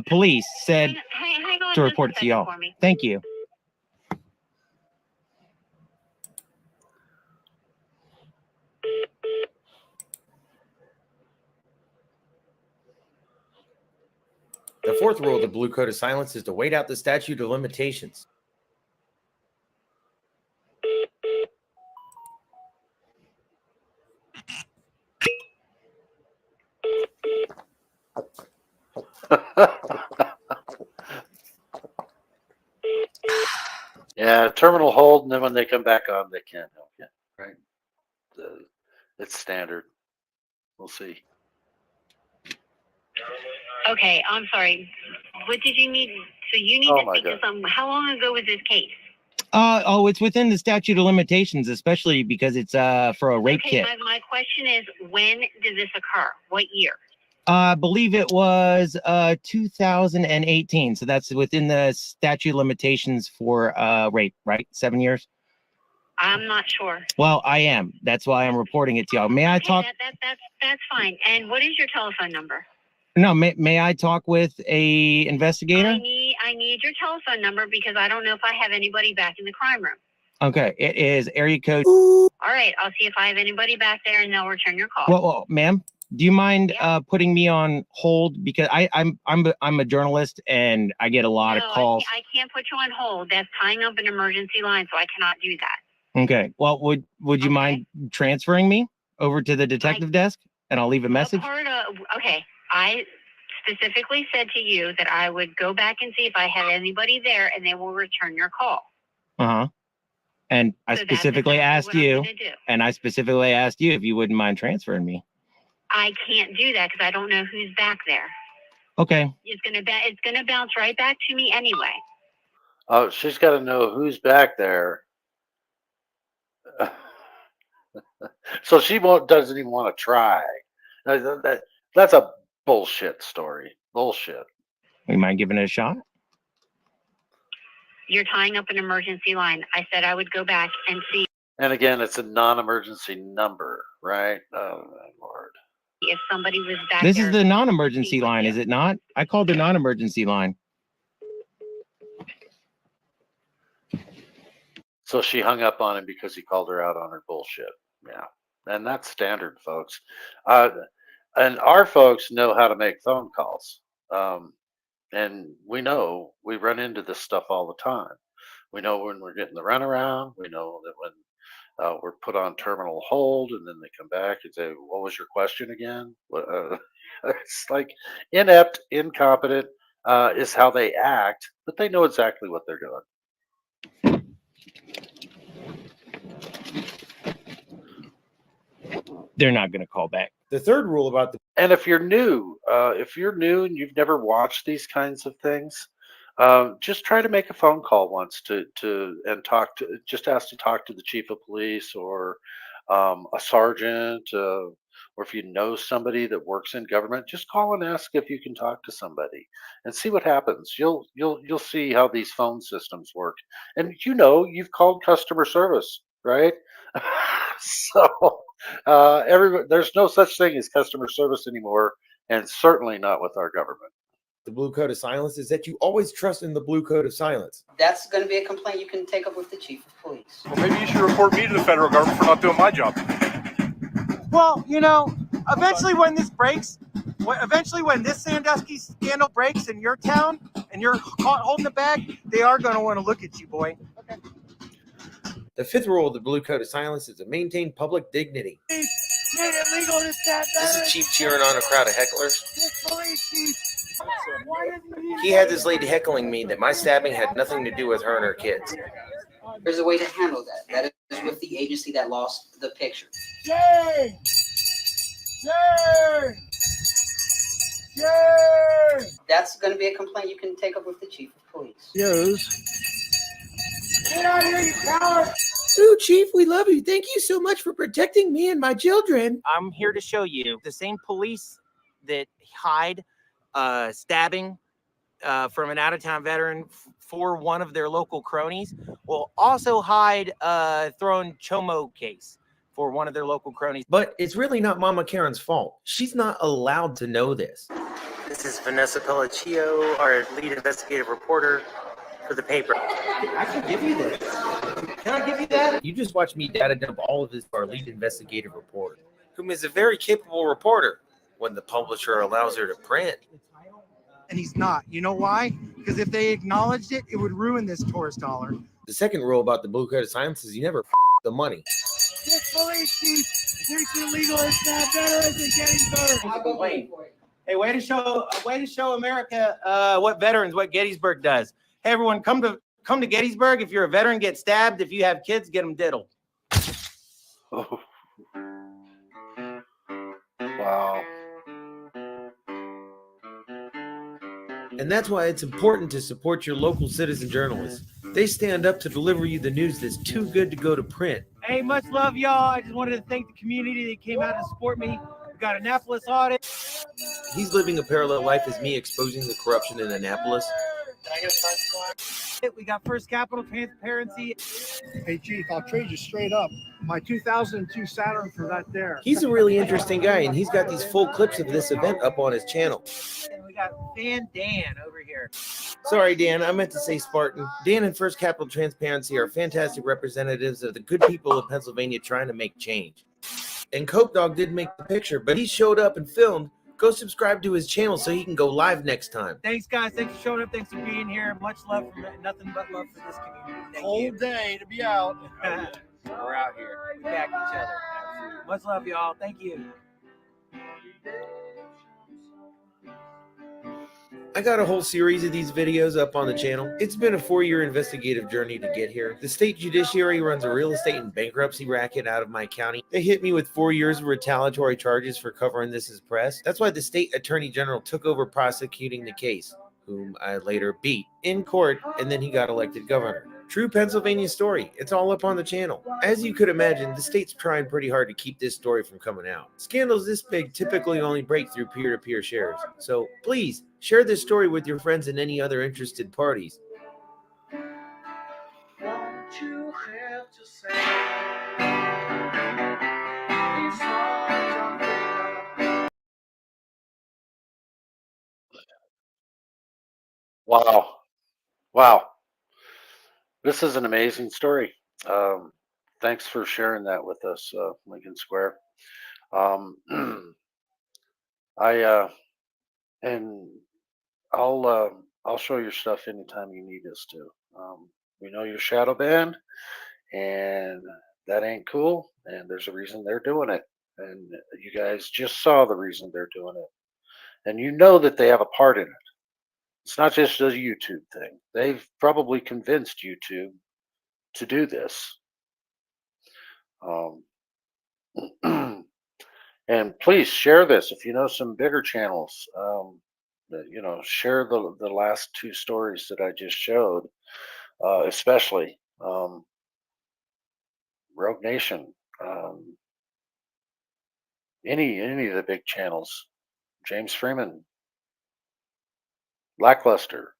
police said Hang on to just report a it to second y'all. for me. Thank you. The fourth rule of the Blue Code of Silence is to wait out the statute of limitations. Yeah, terminal hold, and then when they come back on, they can't help you, right? It's standard. We'll see. Okay, I'm sorry. What did you need? So you need Oh to my speak to God. someone. How long ago was this case? It's within the statute of limitations, especially because it's for a rape Okay, kit. my question is, when did this occur? What year? I believe it was 2018. So that's within the statute of limitations for rape, right? 7 years. I'm not sure. Well, I am. That's why I'm reporting it to y'all. May I talk? That's fine. And what is your telephone number? No, may I talk with a investigator? I need your telephone number because I don't know if I have anybody back in the crime room. Okay, it is area code. All right, I'll see if I have anybody back there, and they'll return your call. Well, ma'am, do you mind putting me on hold because I'm a journalist and I get a lot of calls. I can't put you on hold. That's tying up an emergency line, so I cannot do that. Okay. Well, would you mind transferring me over to the detective desk and I'll leave a message? Okay, I specifically said to you that I would go back and see if I had anybody there, and they will return your call. Uh-huh. And I specifically asked you, if you wouldn't mind transferring me. I can't do that because I don't know who's back there. Okay. It's gonna bounce right back to me anyway. Oh, she's got to know who's back there. So she doesn't even want to try. That's a bullshit story. Bullshit. You mind giving it a shot? You're tying up an emergency line. I said I would go back and see. And again, it's a non-emergency number, right? Oh, my Lord. If somebody was back This there. is the non-emergency line, is it not? I called the non-emergency line. So she hung up on him because he called her out on her bullshit. Yeah. And that's standard, folks. And our folks know how to make phone calls. And we know we run into this stuff all the time. We know when we're getting the runaround. We know that when we're put on terminal hold and then they come back and say, what was your question again? It's like inept, incompetent is how they act, but they know exactly what they're doing. They're not going to call back. The third rule about the And if you're new and you've never watched these kinds of things, just try to make a phone call once just ask to talk to the chief of police or a sergeant, or if you know somebody that works in government, just call and ask if you can talk to somebody and see what happens. You'll see how these phone systems work, and you've called customer service, right? So there's no such thing as customer service anymore, and certainly not with our government. The Blue Code of Silence is that you always trust in the Blue Code of Silence. That's going to be a complaint you can take up with the chief of police. Well, maybe you should report me to the federal government for not doing my job. Well, eventually when this Sandusky scandal breaks in your town and you're caught holding the bag, they are going to want to look at you, boy. Okay. The fifth rule of the Blue Code of Silence is to maintain public dignity. Made it legal to stab This is Chief cheering on a crowd of hecklers. This police chief. Why isn't He had this lady heckling me that my stabbing had nothing to do with her and her kids. There's a way to handle that. That is with the agency that lost the picture. Jay! Jay! Jay! That's going to be a complaint you can take up with the chief of police. Yes. Get out of here, you coward! Ooh, Chief, we love you. Thank you so much for protecting me and my children. I'm here to show you the same police that hide stabbing from an out-of-town veteran for one of their local cronies will also hide throwing Chomo case for one of their local cronies. But it's really not Mama Karen's fault. She's not allowed to know this. This is Vanessa Pelliccio, our lead investigative reporter for the paper. I can give you this. Can I give you that? You just watch me data dump all of this to our lead investigative reporter, whom is a very capable reporter when the publisher allows her to print. and he's not. You know why? Because if they acknowledged it, it would ruin this tourist dollar. The second rule about the blue coat assignments is you never the money. This police chief thinks illegal is not veterans in Gettysburg. Hey, way to show America what Gettysburg does. Hey, everyone, come to Gettysburg. If you're a veteran, get stabbed. If you have kids, get them diddled. Oh. Wow. And that's why it's important to support your local citizen journalists. They stand up to deliver you the news that's too good to go to print. Hey, much love, y'all. I just wanted to thank the community that came out to support me. We got Annapolis audit. He's living a parallel life as me, exposing the corruption in Annapolis. We got First Capital Transparency. Hey, Chief, I'll trade you straight up my 2002 Saturn for that there. He's a really interesting guy, and he's got these full clips of this event up on his channel. And we got Fan Dan over here. Sorry, Dan, I meant to say Spartan. Dan and First Capital Transparency are fantastic representatives of the good people of Pennsylvania trying to make change. And Cope Dog did make the picture, but he showed up and filmed. Go subscribe to his channel so he can go live next time. Thanks, guys. Thanks for showing up. Thanks for being here. Much love from nothing but love for this community. Thank Cold day to be out. We're out here. We back each other. Absolutely. Much love, y'all. Thank you. I got a whole series of these videos up on the channel. It's been a 4-year investigative journey to get here. The state judiciary runs a real estate and bankruptcy racket out of my county. They hit me with 4 years of retaliatory charges for covering this as press. That's why the state attorney general took over prosecuting the case, whom I later beat in court, and then he got elected governor. True Pennsylvania story. It's all up on the channel. As you could imagine, the state's trying pretty hard to keep this story from coming out. Scandals this big typically only break through peer-to-peer shares. So please, share this story with your friends and any other interested parties. What you have to say. Wow. Wow. This is an amazing story. Thanks for sharing that with us, Lincoln Square. And I'll show your stuff anytime you need us to. We know you're shadow banned, and that ain't cool. And there's a reason they're doing it. And you guys just saw the reason they're doing it. And you know that they have a part in it. It's not just a YouTube thing. They've probably convinced YouTube to do this. And please share this if you know some bigger channels. Share the last 2 stories that I just showed, especially Rogue Nation, any of the big channels, James Freeman, Lackluster.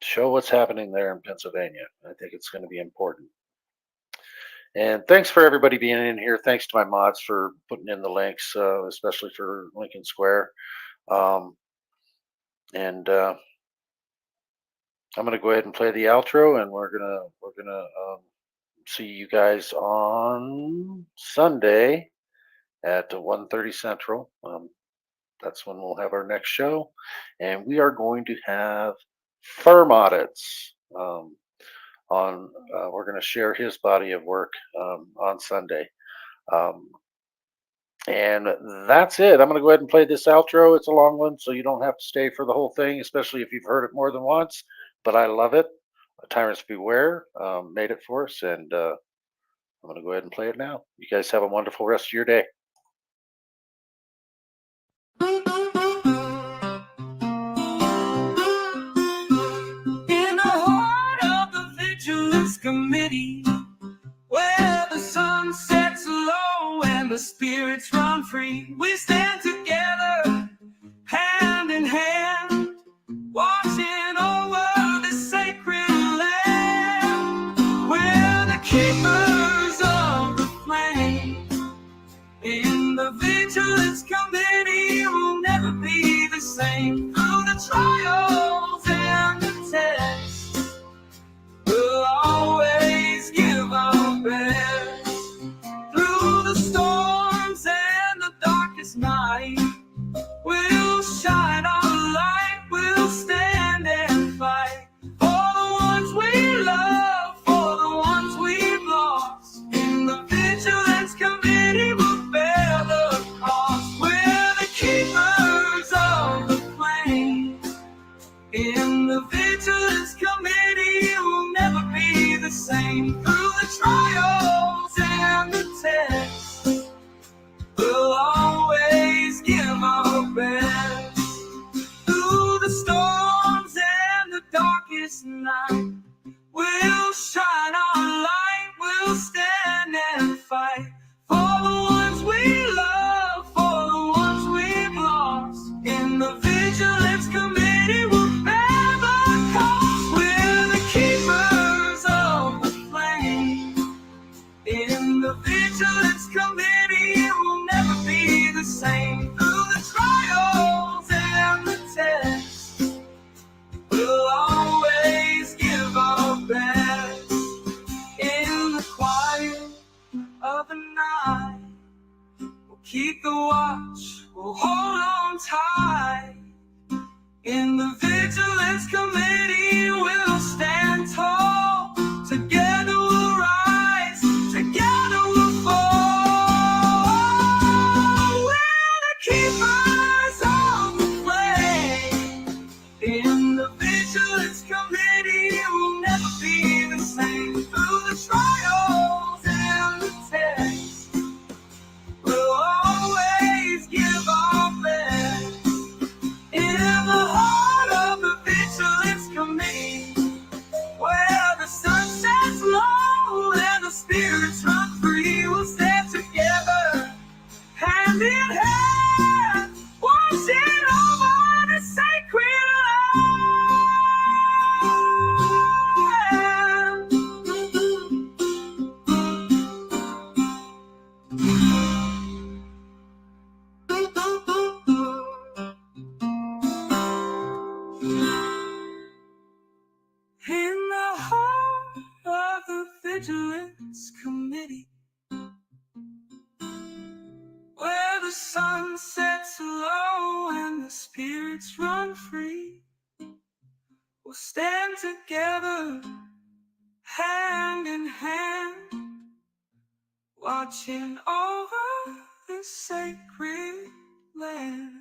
Show what's happening there in Pennsylvania. I think it's going to be important. And thanks for everybody being in here. Thanks to my mods for putting in the links, especially for Lincoln Square. I'm going to go ahead and play the outro, and we're gonna see you guys on Sunday at 1:30 Central. That's when we'll have our next show, and we are going to have firm audits we're going to share his body of work on Sunday. And that's it. I'm going to go ahead and play this outro. It's a long one, so you don't have to stay for the whole thing, especially if you've heard it more than once. But I love it. Tyrants Beware made it for us, and I'm going to go ahead and play it now. You guys have a wonderful rest of your day. Committee, where the sun sets low and the spirits run free, we stand together, hand in hand, watching over the sacred land. We're the keepers of the flame. In the Vigilance Committee, we'll never be the same. Through the trials and the tests, we'll always give our best. Through the storms and the darkest night, we'll shine our rise on the flame. In the vigilance committee, it will never be the same. Through the trials and the tests, we'll always give our best. In the heart of the vigilance committee, where the sun sets low and the spirits run free, we'll stand together, hand in hand, watching over the sacred in the heart of the vigilance committee, where the sun sets low and the spirits run free, we'll stand together, hand in hand, watching over this sacred land.